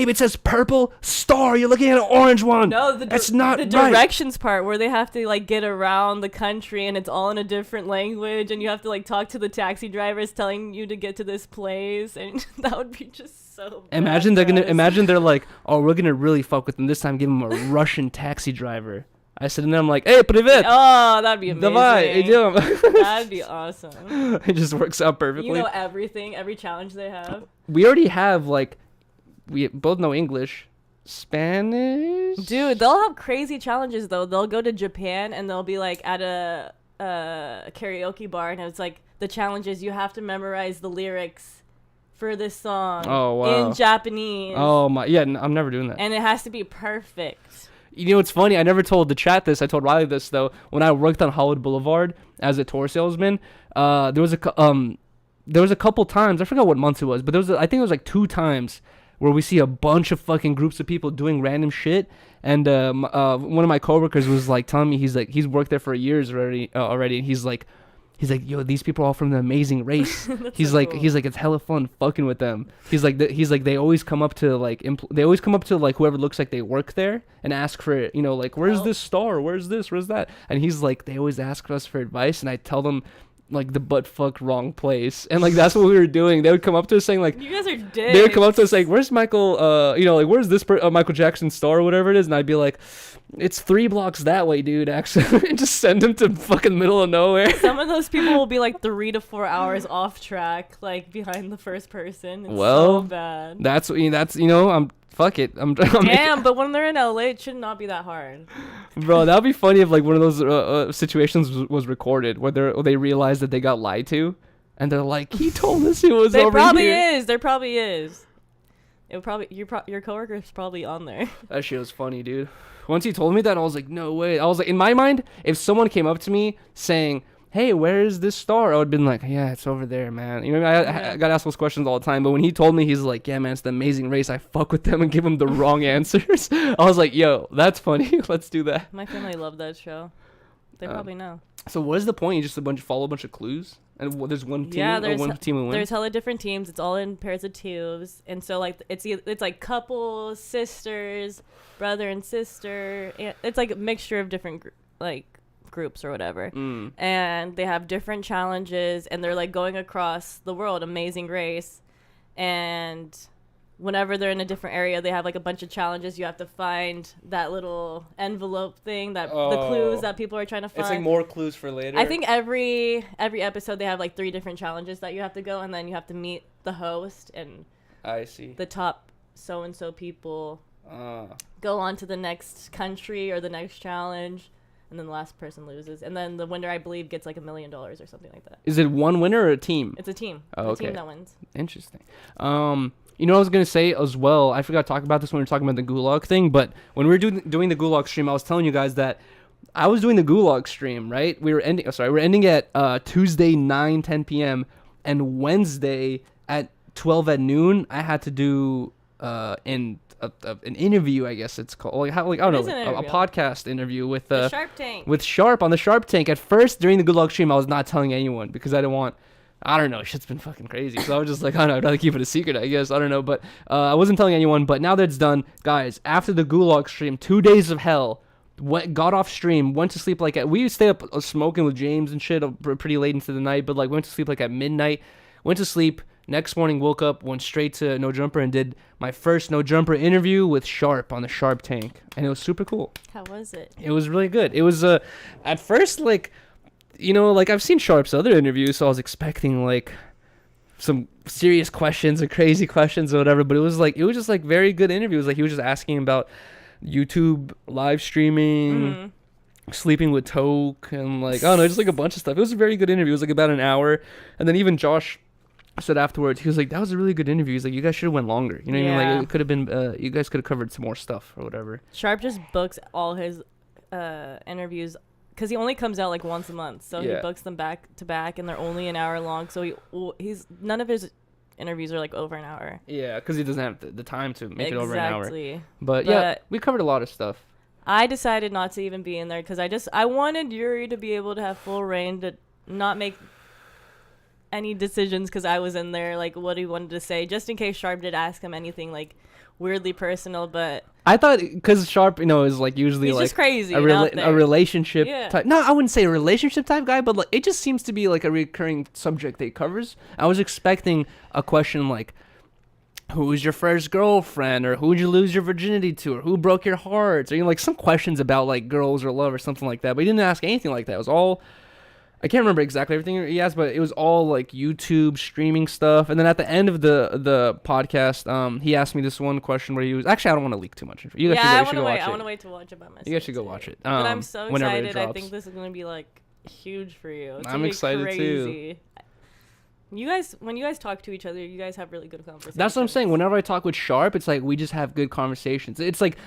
it says purple star. You're looking at an orange one. No, that's not the right. directions part where they have to like get around the country and it's all in a different language and you have to like talk to the taxi drivers telling you to get to this place, and that would be just so bad. Imagine they're like, oh, we're gonna really fuck with them this time. Give them a Russian taxi driver. I sit in there, I'm like, hey, привет. Oh, that'd be amazing. Давай, идем. That'd be awesome. It just works out perfectly. You know everything, every challenge they have. We already have, like, we both know English. Spanish? Dude, they'll have crazy challenges, though. They'll go to Japan, and they'll be, like, at a karaoke bar, and it's like, the challenge is you have to memorize the lyrics for this song in Japanese. Oh, my. Yeah, I'm never doing that. And it has to be perfect. You know what's funny? I never told the chat this. I told Riley this though. When I worked on Hollywood Boulevard as a tour salesman, there was a couple times. I forgot what month it was, but I think it was like 2 times where we see a bunch of fucking groups of people doing random shit. And one of my coworkers was like telling me he's worked there for years already, and he's like, yo, these people are all from The Amazing Race. He's like, it's hella fun fucking with them. He's like, they always come up to like, whoever looks like they work there and ask for, you know, like, where's this star? Where's this? Where's that? And he's like, they always ask us for advice, and I tell them like the butt fuck wrong place, and like that's what we were doing. They would come up to us saying like, you guys are dicks. They would come up to us like, where's Michael? You know, like, where's this Michael Jackson star or whatever it is? And I'd be like, it's 3 blocks that way, dude. Actually, and just send him to fucking middle of nowhere. Some of those people will be like 3 to 4 hours off track, like behind the first person. It's so bad. That's I'm. Fuck it. Damn, but when they're in LA, it should not be that hard. Bro, that would be funny if like one of those situations was recorded where they realized that they got lied to, and they're like, he told us he was over here. There probably is. It probably your coworker's probably on there. That shit was funny, dude. Once he told me that, I was like, no way. I was like, in my mind, if someone came up to me saying, hey, where is this star? I would have been like, yeah, it's over there, man. You know, I got asked those questions all the time. But when he told me, he's like, yeah, man, it's The Amazing Race. I fuck with them and give them the wrong answers. I was like, yo, that's funny. Let's do that. My family loved that show. They probably know. So what is the point? You just follow a bunch of clues? And there's one team, one team will win? There's hella different teams. It's all in pairs of 2s. And so, like, it's like couples, sisters, brother and sister. It's like a mixture of different, groups or whatever. And they have different challenges, and they're like going across the world. Amazing Race. and whenever they're in a different area, they have like a bunch of challenges. You have to find that little envelope thing, that the clues that people are trying to find. It's like more clues for later. I think every episode they have like 3 different challenges that you have to go, and then you have to meet the host and I see. the top so and so people go on to the next country or the next challenge, and then the last person loses, and then the winner, I believe, gets like $1 million or something like that. Is it one winner or a team? It's a team. Oh, okay. A team that wins. Interesting. You know what I was going to say as well? I forgot to talk about this when we were talking about the Gulag thing, but when we were doing the Gulag stream, I was telling you guys that I was doing the Gulag stream, right? We're ending at Tuesday 10 p.m. and Wednesday at 12 at noon. I had to do an interview, I guess it's called. I don't know, a podcast interview with Sharp Tank. With Sharp on the Sharp Tank. At first, during the Gulag stream, I was not telling anyone because I didn't want. I don't know. Shit's been fucking crazy. So I was just like, I don't know. I'd rather keep it a secret, I guess. I don't know. But I wasn't telling anyone. But now that it's done, guys, after the Gulag stream, 2 days of hell, got off stream, went to sleep like we stay up smoking with James and shit pretty late into the night. But like went to sleep like at midnight. Went to sleep. Next morning, woke up, went straight to No Jumper and did my first No Jumper interview with Sharp on the Sharp Tank. And it was super cool. How was it? It was really good. It was, at first, like, you know, like I've seen Sharp's other interviews, so I was expecting like some serious questions or crazy questions or whatever, but it was just like very good interviews. Like he was just asking about YouTube live streaming, sleeping with Toke, and like, I don't know, just like a bunch of stuff. It was a very good interview. It was like about an hour. And then even Josh said afterwards, he was like, that was a really good interview. He's like, you guys should have went longer. You know what I mean? Like it could have been, you guys could have covered some more stuff or whatever. Sharp just books all his interviews because he only comes out like once a month, so he books them back to back, and they're only an hour long. So he's none of his interviews are like over an hour. Yeah, because he doesn't have the time to make it over an hour. Exactly. But yeah, we covered a lot of stuff. I decided not to even be in there because I wanted Yuri to be able to have full reign to not make any decisions because I was in there, like what he wanted to say, just in case Sharp did ask him anything like weirdly personal. But I thought because Sharp, you know, is like usually he's like just crazy a relationship type. No, I wouldn't say a relationship type guy, but like it just seems to be like a recurring subject that he covers. I was expecting a question like, who's your first girlfriend, or who'd you lose your virginity to, or who broke your heart, or, you know, like some questions about like girls or love or something like that. But he didn't ask anything like that. It was all, I can't remember exactly everything he asked, but it was all like YouTube streaming stuff. And then at the end of the podcast, he asked me this one question where he was, actually I don't want to leak too much. You guys should go watch it. I want to wait to watch it by myself. You guys should go watch it. But I'm so excited. I think this is going to be like huge for you. I'm excited too. You guys, when you guys talk to each other, you guys have really good conversations. That's what I'm saying. Whenever I talk with Sharp, it's like we just have good conversations. It's like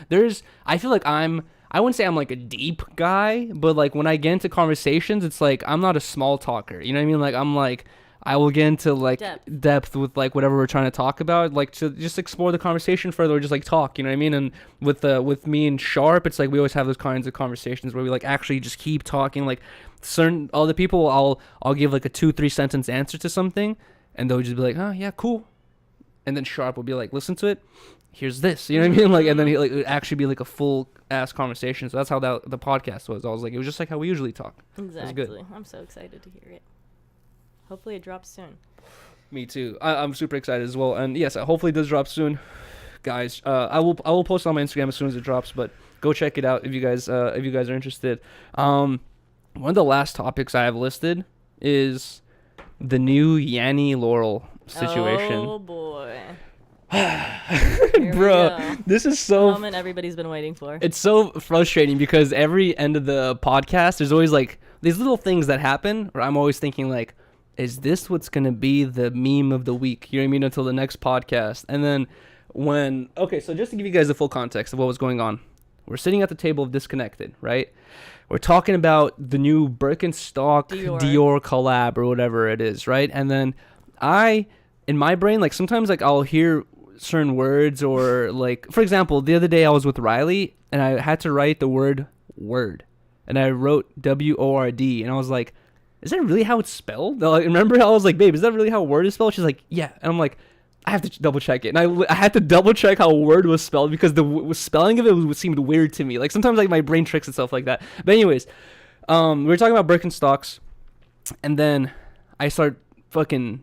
I feel like I wouldn't say I'm like a deep guy, but like when I get into conversations, it's like I'm not a small talker. You know what I mean? Like I'm like, I will get into like depth with like whatever we're trying to talk about, like to just explore the conversation further, or just like talk. You know what I mean? And with me and Sharp, it's like we always have those kinds of conversations where we like actually just keep talking. Like certain other people, I'll give like a 2-3 sentence answer to something, and they'll just be like, oh yeah, cool. And then Sharp will be like, listen to it. Here's this. You know what I mean? Like, and then it would actually be like a full ass conversation. So that's how the podcast was. I was like, it was just like how we usually talk. Exactly. It was good. I'm so excited to hear it. Hopefully it drops soon. Me too. I'm super excited as well. And yes, hopefully it does drop soon, guys. I will post it on my Instagram as soon as it drops. But go check it out if you guys are interested. One of the last topics I have listed is the new Yanni Laurel situation. Oh boy. Bro, this is so moment everybody's been waiting for. It's so frustrating because every end of the podcast there's always like these little things that happen where I'm always thinking like, is this what's gonna be the meme of the week? You know what I mean? Until the next podcast. And then so just to give you guys the full context of what was going on, we're sitting at the table of Disconnected, right? We're talking about the new Birkenstock Dior collab or whatever it is, right? And then in my brain, like sometimes like I'll hear certain words, or like, for example, the other day I was with Riley and I had to write the word and I wrote WORD, and I was like, is that really how it's spelled? Like, remember how I was like, babe, is that really how word is spelled? She's like, yeah. And I'm like, I have to double check it. And I had to double check how word was spelled because the spelling of it seemed weird to me. Like sometimes like my brain tricks itself like that. But anyways, we were talking about Birkenstocks, and then I start fucking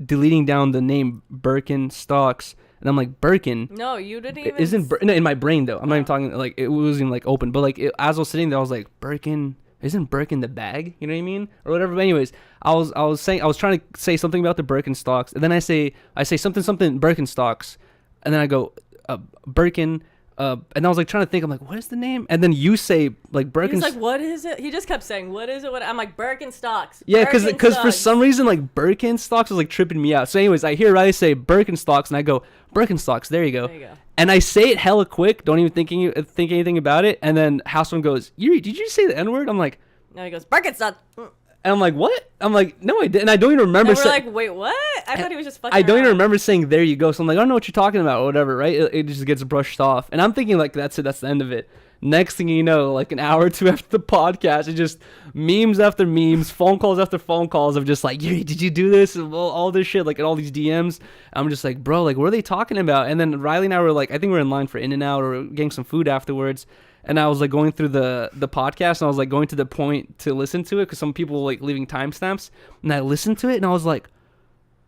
deleting down the name Birkenstocks, and I'm like, Birkin. No, you didn't even. No, in my brain though. I'm not even talking like it wasn't like open, but like as I was sitting there, I was like, Birkin. Isn't Birkin the bag? You know what I mean, or whatever. But anyways, I was trying to say something about the Birkenstocks, and then I say something Birkenstocks, and then I go Birkin. And I was like trying to think. I'm like, what is the name? And then you say like Birkenstocks. He's like, what is it? He just kept saying, what is it? What? I'm like, Birkenstocks. Yeah, because for some reason like Birkenstocks was like tripping me out. So anyways, I hear Riley say Birkenstocks, and I go Birkenstocks. There you go. There you go. And I say it hella quick. Don't even think anything about it. And then Houseman goes, Yuri, did you say the N-word? I'm like, no. He goes Birkenstocks. and I'm like, what? I'm like, no, I didn't. And I don't even remember. And we're like, wait, what? I thought he was just fucking I don't even around. remember saying there you go. So I'm like, I don't know what you're talking about or whatever, right? It just gets brushed off. And I'm thinking like, that's it. That's the end of it. Next thing you know, like an hour or two after the podcast, it just memes after memes, phone calls after phone calls of just like, Yuri, did you do this? All this shit, like in all these DMs. I'm just like, bro, like what are they talking about? And then Riley and I were like, I think we were in line for In-N-Out or getting some food afterwards. And I was like going through the podcast, and I was like going to the point to listen to it because some people were like leaving timestamps. And I listened to it, and I was like,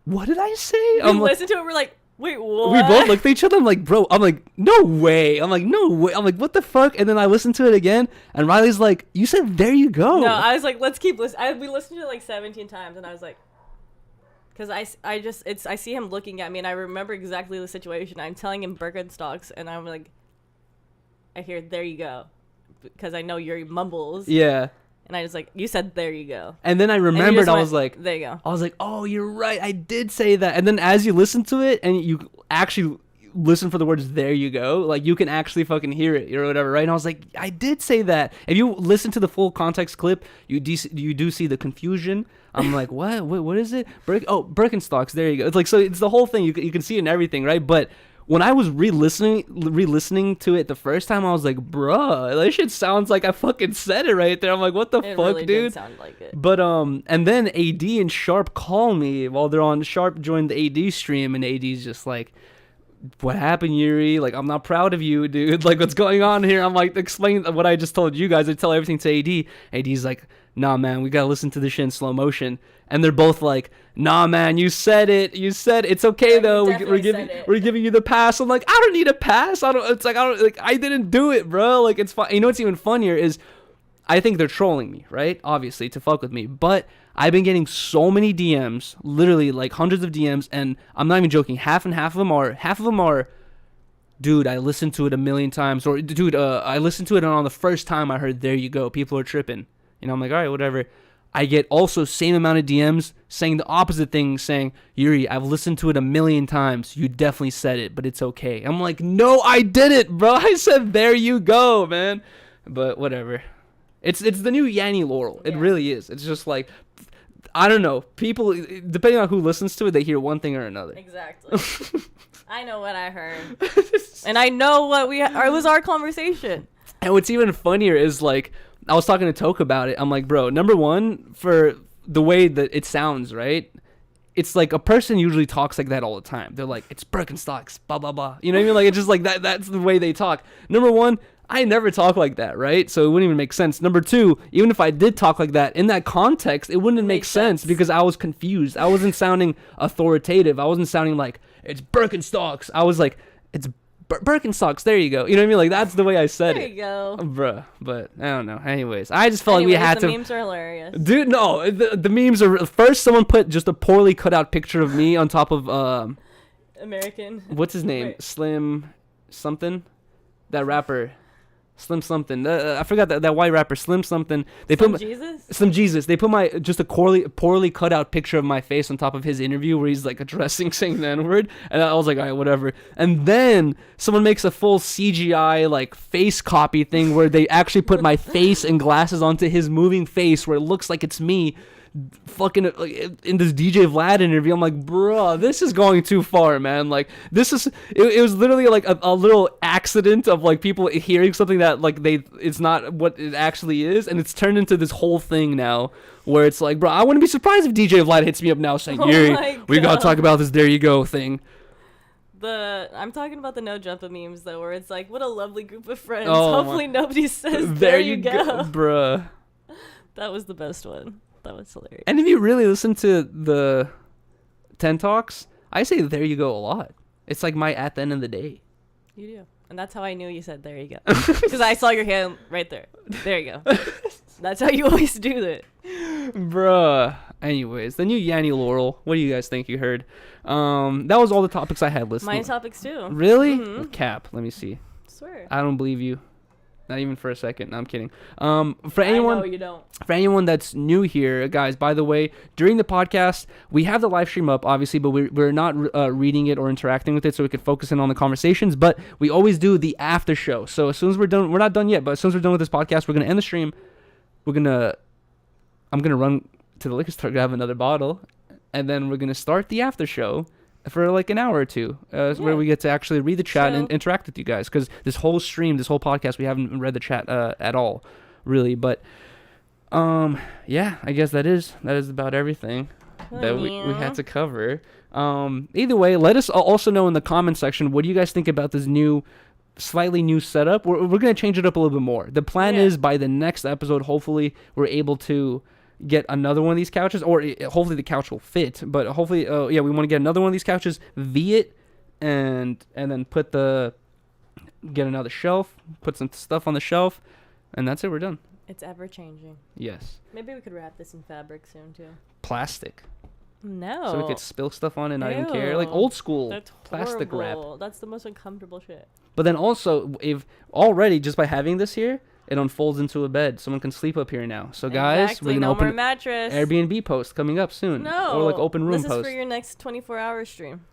what did I say? We listened to it. We're like, wait, what? We both looked at each other. I'm like, bro. I'm like, no way. I'm like, no way. I'm like, what the fuck? And then I listened to it again, and Riley's like, you said there you go. No, I was like, let's keep listening. We listened to it like 17 times, and I was like, because I see him looking at me, and I remember exactly the situation. I'm telling him Birkenstocks, and I'm like, I hear there you go, because I know Yuri mumbles. Yeah. And I was like, you said there you go. And then I remembered, I was like, there you go. I was like, oh, you're right. I did say that. And then as you listen to it and you actually listen for the words there you go, like you can actually fucking hear it or whatever, right? And I was like, I did say that. If you listen to the full context clip, you do see the confusion. I'm like, what is it? Birkenstocks, there you go. It's like, so it's the whole thing. You can see it in everything, right? But when I was re-listening to it the first time, I was like, bruh, that shit sounds like I fucking said it right there. I'm like, what the fuck, really dude? Did sound like it. But and then AD and Sharp call me while they're on. Sharp joined the AD stream, and AD's just like, what happened, Yuri? Like, I'm not proud of you, dude. Like, what's going on here? I'm like, explain what I just told you guys. I tell everything to AD. AD's like, nah, man, we gotta listen to this shit in slow motion. And they're both like, nah, man, you said it. It's okay, though. We're giving you the pass. I'm like, I don't need a pass. I didn't do it, bro. Like, it's fine. You know what's even funnier is I think they're trolling me, right? Obviously, to fuck with me. But I've been getting so many DMs, literally like hundreds of DMs, and I'm not even joking. Half of them are, dude, I listened to it a million times. Or, dude, I listened to it, and on the first time I heard there you go, people are tripping. You know, I'm like, all right, whatever. I get also same amount of DMs saying the opposite thing, saying, Yuri, I've listened to it a million times. You definitely said it, but it's okay. I'm like, no, I didn't, bro. I said, there you go, man. But whatever. It's the new Yanni Laurel. It really is. It's just like, I don't know. People, depending on who listens to it, they hear one thing or another. Exactly. I know what I heard. And I know what it was our conversation. And what's even funnier is like, I was talking to Toke about it. I'm like, bro, number one, for the way that it sounds, right? It's like a person usually talks like that all the time. They're like, it's Birkenstocks, blah, blah, blah. You know what I mean? Like, it's just like that. That's the way they talk. Number one, I never talk like that, right? So it wouldn't even make sense. Number two, even if I did talk like that, in that context, it wouldn't make sense because I was confused. I wasn't sounding authoritative. I wasn't sounding like, it's Birkenstocks. I was like, it's Birkenstocks, there you go. You know what I mean? Like, that's the way I said it. There you go. Bruh. But, I don't know. Anyways, I just felt like we had to... the memes are hilarious. Dude, no. The memes are... First, someone put just a poorly cut out picture of me on top of... American. What's his name? Wait. Slim something? That rapper. Slim something. I forgot that white rapper. Slim something. Jesus? Slim Jesus. They put just a poorly cut out picture of my face on top of his interview where he's like addressing saying the N-word. And I was like, all right, whatever. And then someone makes a full CGI like face copy thing where they actually put my face and glasses onto his moving face where it looks like it's me fucking in this DJ Vlad interview. I'm like, bro, this is going too far, man. Like, this is it was literally like a little accident of like people hearing something that like it's not what it actually is, and it's turned into this whole thing now where it's like, bro, I wouldn't be surprised if DJ Vlad hits me up now saying, Yuri, we gotta talk about this there you go thing. I'm talking about the no jumper memes though, where it's like, what a lovely group of friends. Oh, Hopefully nobody says there you go, bruh. That was the best one. That was hilarious. And if you really listen to 10 talks, I say there you go a lot. It's like my at the end of the day. You do. And that's how I knew you said there you go. Because I saw your hand right there. There you go. That's how you always do it. Bruh. Anyways, the new Yanni Laurel. What do you guys think you heard? That was all the topics I had listed. My topics too. Really? Mm-hmm. Cap. Let me see. Swear. I don't believe you. Not even for a second. No, I'm kidding. For anyone, I know you don't. For anyone that's new here, guys, by the way, during the podcast, we have the live stream up, obviously, but we're not reading it or interacting with it, so we could focus in on the conversations. But we always do the after show. So as soon as we're done, we're not done yet, but as soon as we're done with this podcast, we're gonna end the stream. I'm gonna run to the liquor store, grab another bottle, and then we're gonna start the after show for like an hour or two, where we get to actually read the chat and interact with you guys. Because this whole stream, this whole podcast, we haven't read the chat at all, really. But yeah, I guess that is about everything that we had to cover. Either way, let us also know in the comment section, what do you guys think about this slightly new setup? We're gonna change it up a little bit more. The plan is by the next episode, hopefully we're able to get another one of these couches, or hopefully the couch will fit, but hopefully we want to get another one of these couches, it, and then get another shelf, put some stuff on the shelf, and that's it. We're done. It's ever changing. Yes. Maybe we could wrap this in fabric soon too. Plastic. No. So we could spill stuff on it and not even care. Like old school plastic wrap. That's the most uncomfortable shit. But then also, if already just by having this here, it unfolds into a bed. Someone can sleep up here now. So guys, we're gonna open more mattress. Airbnb post coming up soon. No. Or like open room this post. This is for your next 24-hour stream.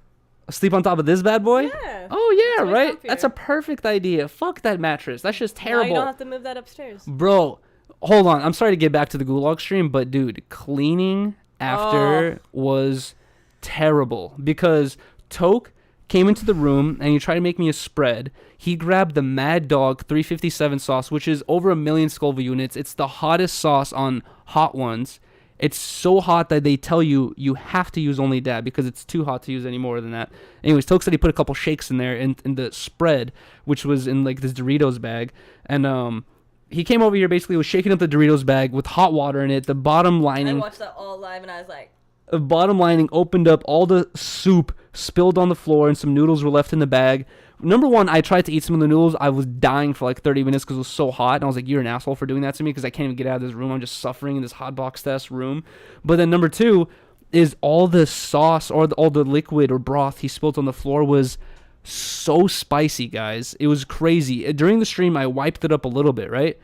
Sleep on top of this bad boy? Yeah. Oh yeah, right? Comfier. That's a perfect idea. Fuck that mattress. That's just terrible. Now you don't have to move that upstairs. Bro, hold on. I'm sorry to get back to the Gulag stream, but dude, cleaning after was terrible because Toke came into the room and he tried to make me a spread. He grabbed the Mad Dog 357 sauce, which is over 1 million Scoville units. It's the hottest sauce on Hot Ones. It's so hot that they tell you have to use only that because it's too hot to use any more than that. Anyways, Toke said he put a couple shakes in there in the spread, which was in like this Doritos bag. And he came over here, basically was shaking up the Doritos bag with hot water in it. The bottom lining... I watched that all live and I was like... The bottom lining opened up, all the soup spilled on the floor, and some noodles were left in the bag. Number one, I tried to eat some of the noodles. I was dying for like 30 minutes because it was so hot. And I was like, you're an asshole for doing that to me because I can't even get out of this room. I'm just suffering in this hot box test room. But then number two is all the sauce or all the liquid or broth he spilled on the floor was so spicy, guys. It was crazy. During the stream, I wiped it up a little bit, right?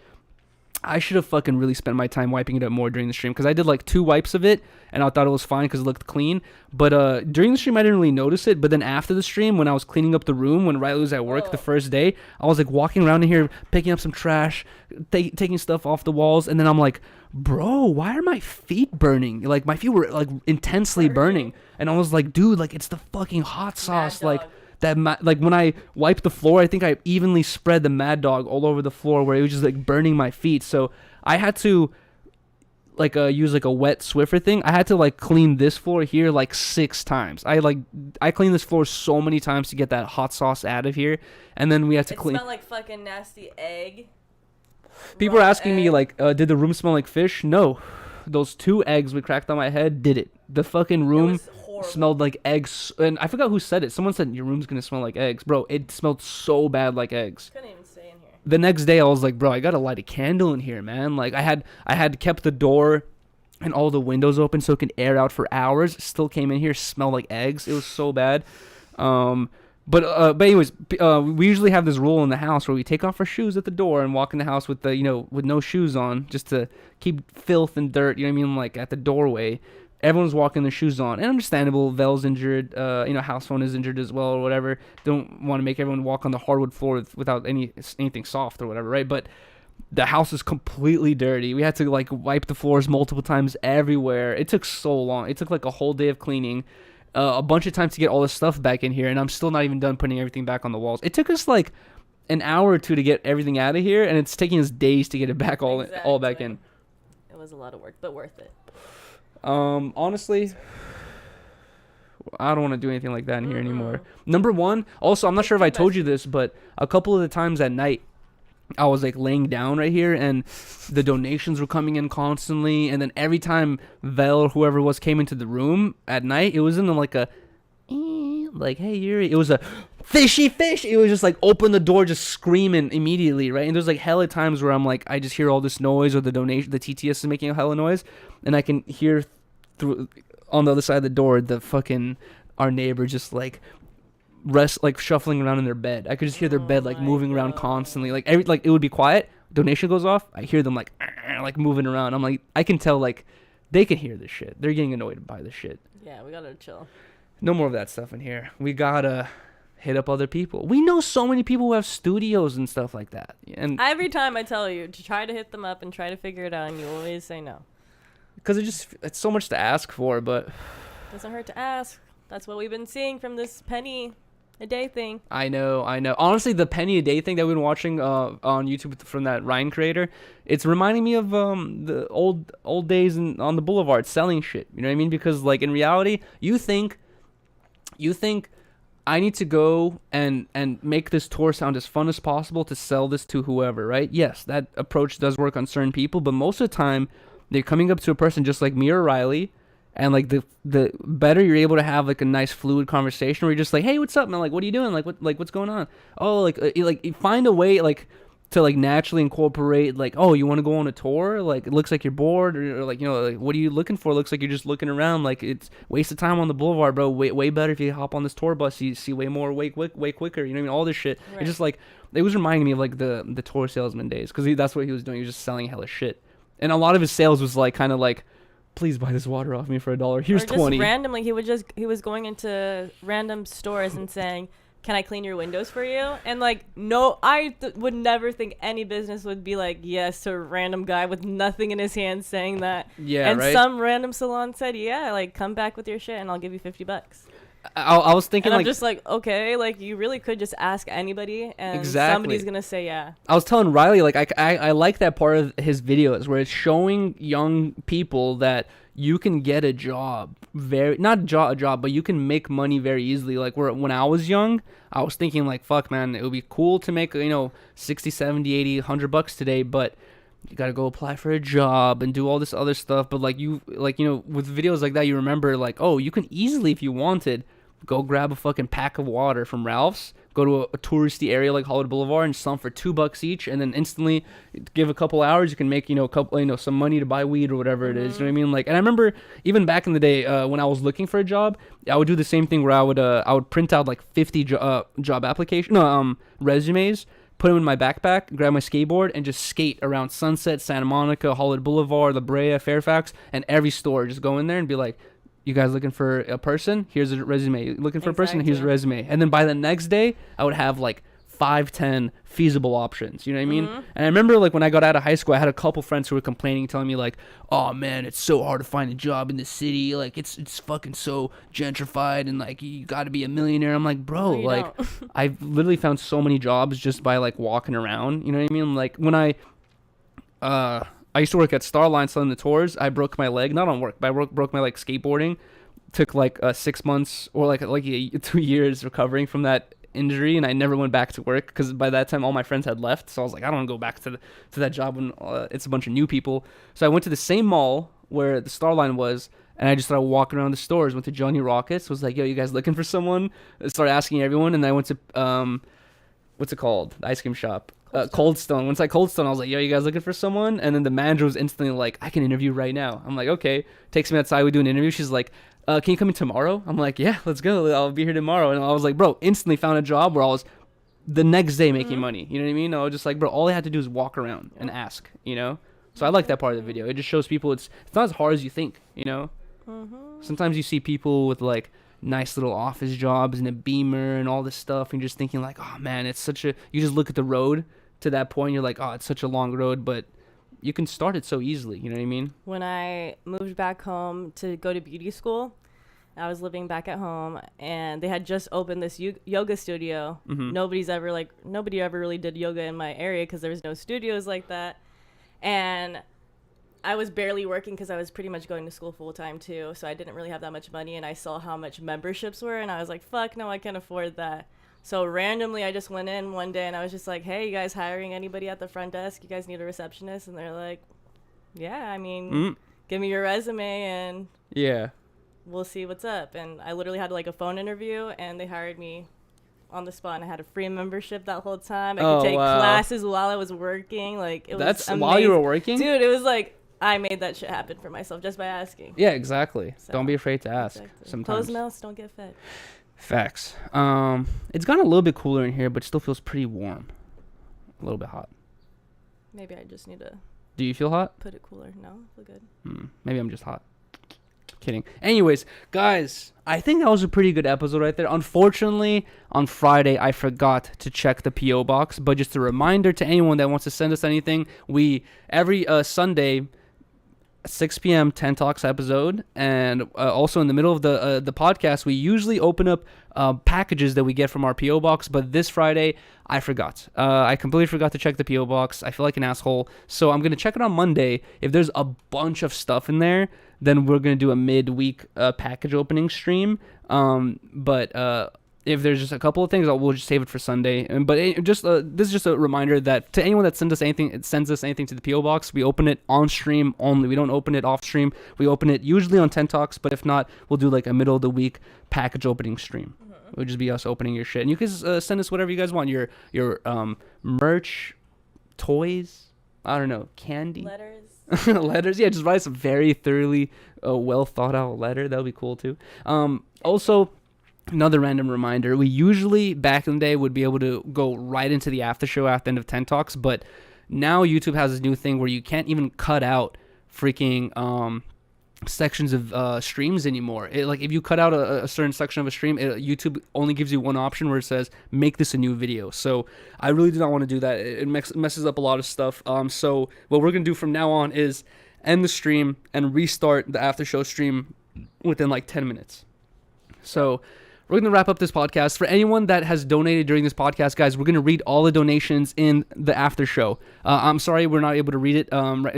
I should have fucking really spent my time wiping it up more during the stream because I did like 2 wipes of it and I thought it was fine because it looked clean. But during the stream, I didn't really notice it. But then after the stream, when I was cleaning up the room, when Riley was at work the first day, I was like walking around in here, picking up some trash, taking stuff off the walls. And then I'm like, bro, why are my feet burning? Like my feet were like intensely burning. And I was like, dude, like it's the fucking hot sauce. Like like when I wiped the floor, I think I evenly spread the Mad Dog all over the floor where it was just like burning my feet. So I had to like use like a wet Swiffer thing. I had to like clean this floor here like 6 times. I cleaned this floor so many times to get that hot sauce out of here, and then we had to clean. It smelled like fucking nasty egg. People are asking me like, did the room smell like fish? No, those 2 eggs we cracked on my head did it. The fucking room smelled like eggs, and I forgot who said it. Someone said your room's gonna smell like eggs. Bro, it smelled so bad like eggs. Couldn't even stay in here. The next day I was like, bro, I gotta light a candle in here, man. Like I had kept the door and all the windows open so it could air out for hours. Still came in here, smelled like eggs. It was so bad. But anyways, we usually have this rule in the house where we take off our shoes at the door and walk in the house with with no shoes on, just to keep filth and dirt, you know what I mean, like at the doorway. Everyone's walking their shoes on, and understandable. Vel's injured, house phone is injured as well, or whatever. Don't want to make everyone walk on the hardwood floor without anything soft or whatever, right? But the house is completely dirty. We had to like wipe the floors multiple times everywhere. It took so long. It took like a whole day of cleaning, a bunch of times to get all this stuff back in here, and I'm still not even done putting everything back on the walls. It took us like an hour or 2 to get everything out of here, and it's taking us days to get it back all back in. It was a lot of work, but worth it. Honestly, I don't want to do anything like that in here anymore. Number one, also, I'm not sure if I told you this, but a couple of the times at night, I was like laying down right here, and the donations were coming in constantly. And then every time Vel or whoever was came into the room at night, it wasn't like a like, hey Yuri, it was a fishy fish. It was just like open the door, just screaming immediately, right? And there's like hella times where I'm like, I just hear all this noise, or the TTS is making a hella noise, and I can hear through on the other side of the door the fucking our neighbor just like shuffling around in their bed. I could just hear their bed like moving around constantly. Like it would be quiet. Donation goes off. I hear them like moving around. I'm like, I can tell like they can hear this shit. They're getting annoyed by this shit. Yeah, we gotta chill. No more of that stuff in here. We gotta hit up other people. We know so many people who have studios and stuff like that. And Every time I tell you to try to hit them up and try to figure it out, and you always say no. because it's so much to ask for, but Doesn't hurt to ask. That's what we've been seeing from this penny a day thing. I know. Honestly, the penny a day thing that we've been watching on YouTube from that Ryan creator, it's reminding me of the old days on the boulevard selling shit. You know what I mean? Because like in reality, you think I need to go and make this tour sound as fun as possible to sell this to whoever, right? Yes, that approach does work on certain people, but most of the time they're coming up to a person just like me or Riley. And like the better you're able to have like a nice fluid conversation where you're just like, hey, what's up, man? Like, what are you doing? What's going on? Oh, you find a way like to like naturally incorporate like, oh, you want to go on a tour? Like, it looks like you're bored, or like, you know, like, what are you looking for? It looks like you're just looking around. Like, it's waste of time on the boulevard, bro. Way better if you hop on this tour bus. You see way more, way quicker. You know what I mean? All this shit. Right. It's just like it was reminding me of like the tour salesman days, because that's what he was doing. He was just selling hella shit, and a lot of his sales was like kind of like, please buy this water off me for $1. Here's or just 20. randomly, he was going into random stores and saying, can I clean your windows for you? And like, no, I would never think any business would be like yes to a random guy with nothing in his hand saying that. Yeah, and right? some random salon said, yeah, like come back with your shit and I'll give you $50. I was thinking, And I'm like, just like, okay, like you really could just ask anybody and Exactly. somebody's gonna say yeah. I was telling Riley, like, I like that part of his videos where it's showing young people that you can get a job not a job, but you can make money very easily. Like, when I was young, I was thinking like, fuck, man, it would be cool to make, you know, 60, 70, 80, $100 today, but you gotta go apply for a job and do all this other stuff. But like, you know, with videos like that, you remember like, oh, you can easily, if you wanted, go grab a fucking pack of water from Ralph's, go to a touristy area like Hollywood Boulevard and sell them for $2 each, and then instantly give a couple hours, you can make, you know, some money to buy weed or whatever it is. You know what I mean? Like, and I remember even back in the day when I was looking for a job, I would do the same thing where I would print out like 50 job resumes, put them in my backpack, grab my skateboard, and just skate around Sunset, Santa Monica, Hollywood Boulevard, La Brea, Fairfax, and every store. Just go in there and be like, you guys looking for a person? Here's a resume. Looking for a person? Here's a resume. And then by the next day, I would have like 5-10 feasible options. You know what I mean? And I remember like when I got out of high school, I had a couple friends who were complaining, telling me like, oh man, it's so hard to find a job in the city. Like, it's fucking so gentrified, and like you got to be a millionaire. I'm like, bro, No, like I've literally found so many jobs just by like walking around. You know what I mean? Like when I used to work at Starline selling the tours. I broke my leg, not on work, but I broke my leg skateboarding. Took like 6 months or like 2 years recovering from that injury, and I never went back to work because by that time all my friends had left. So I was like, I don't want to go back to that job when it's a bunch of new people. So I went to the same mall where the Starline was, and I just started walking around the stores. Went to Johnny Rockets, was like, yo, you guys looking for someone? I started asking everyone, and I went to what's it called? The ice cream shop. Cold Stone. Once I Cold Stone, I was like, yo, you guys looking for someone? And then the manager was instantly like, I can interview right now. I'm like, okay. Takes me outside, we do an interview. She's like, can you come in tomorrow? I'm like, yeah, let's go. I'll be here tomorrow. And I was like, bro, instantly found a job where I was the next day making money. You know what I mean? I was just like, bro, all I had to do is walk around and ask, you know? So I like that part of the video. It just shows people it's not as hard as you think, you know? Sometimes you see people with like nice little office jobs and a Beamer and all this stuff, and you're just thinking like, oh man, it's such a, you just look at the road to that point, you're like, oh, it's such a long road, but you can start it so easily. You know what I mean? When I moved back home to go to beauty school, I was living back at home, and they had just opened this yoga studio. Nobody ever really did yoga in my area because there was no studios like that. And I was barely working because I was pretty much going to school full time too. So I didn't really have that much money, and I saw how much memberships were, and I was like, fuck no, I can't afford that. So randomly, I just went in one day and I was just like, hey, you guys hiring anybody at the front desk? You guys need a receptionist? And they're like, yeah, I mean, give me your resume and Yeah. we'll see what's up. And I literally had like a phone interview and they hired me on the spot. And I had a free membership that whole time. I could take classes while I was working. Like, it was That's amazing. while you were working? Dude, it was like, I made that shit happen for myself just by asking. Yeah, exactly. So, don't be afraid to ask exactly. sometimes. Closed mouths don't get fed. Facts. It's gotten a little bit cooler in here, but still feels pretty warm. A little bit hot. Maybe I just need to Do you feel hot? put it cooler. No, I feel good. Maybe I'm just hot. Kidding. Anyways, guys, I think that was a pretty good episode right there. Unfortunately, on Friday, I forgot to check the P.O. box, but just a reminder to anyone that wants to send us anything, we, every Sunday, 6 p.m. 10 Talks episode, and also in the middle of the podcast, we usually open up packages that we get from our P.O. box, but this Friday, I forgot. I completely forgot to check the P.O. box. I feel like an asshole, so I'm going to check it on Monday. If there's a bunch of stuff in there, then we're going to do a midweek package opening stream, but if there's just a couple of things, we'll just save it for Sunday. But this is just a reminder that to anyone that sends us anything to the P.O. box, we open it on stream only. We don't open it off stream. We open it usually on 10 Talks, but if not, we'll do like a middle of the week package opening stream. It would just be us opening your shit, and you can send us whatever you guys want. Your merch, toys, I don't know, candy, letters. Yeah, just write us a very thoroughly well thought out letter. That would be cool too. Also, another random reminder, we usually back in the day would be able to go right into the after show at the end of 10 Talks, but now YouTube has this new thing where you can't even cut out freaking sections of streams anymore. Like if you cut out a certain section of a stream, YouTube only gives you one option where it says make this a new video. So I really do not want to do that. It messes up a lot of stuff. So what we're gonna do from now on is end the stream and restart the after show stream within like 10 minutes. So we're going to wrap up this podcast. For anyone that has donated during this podcast, guys, we're going to read all the donations in the after show. I'm sorry we're not able to read it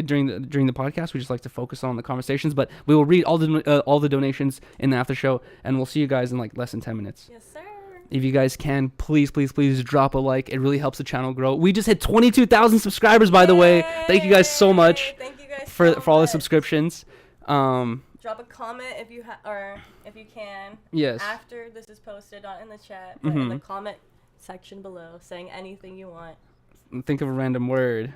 during the podcast. We just like to focus on the conversations, but we will read all the donations in the after show, and we'll see you guys in like less than 10 minutes. Yes, sir. If you guys can, please drop a like. It really helps the channel grow. We just hit 22,000 subscribers, by the way. Thank you guys so much. Thank you guys for all the subscriptions. Drop a comment if you if you can. Yes. After this is posted in the chat, but in the comment section below, saying anything you want. Think of a random word.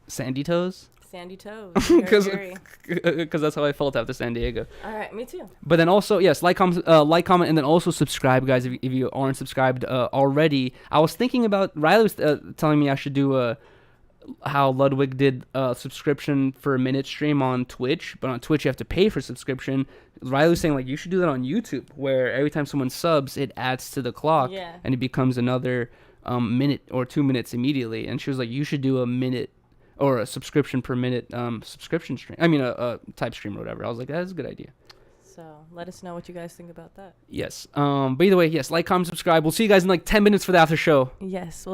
Sandy toes. Sandy toes. Because that's how I felt after San Diego. All right, me too. But then also, yes, like, comment, and then also subscribe, guys. If you aren't subscribed already, I was thinking about Riley was telling me I should do how Ludwig did a subscription for a minute stream on Twitch, but on Twitch you have to pay for subscription. Riley was saying like you should do that on YouTube, where every time someone subs, it adds to the clock, and it becomes another minute or 2 minutes immediately. And she was like, you should do a minute or a subscription per minute subscription stream. I mean a type stream or whatever. I was like, that's a good idea. So let us know what you guys think about that. Yes. But either way, yes, like, comment, subscribe. We'll see you guys in like 10 minutes for the after show. Yes, we'll be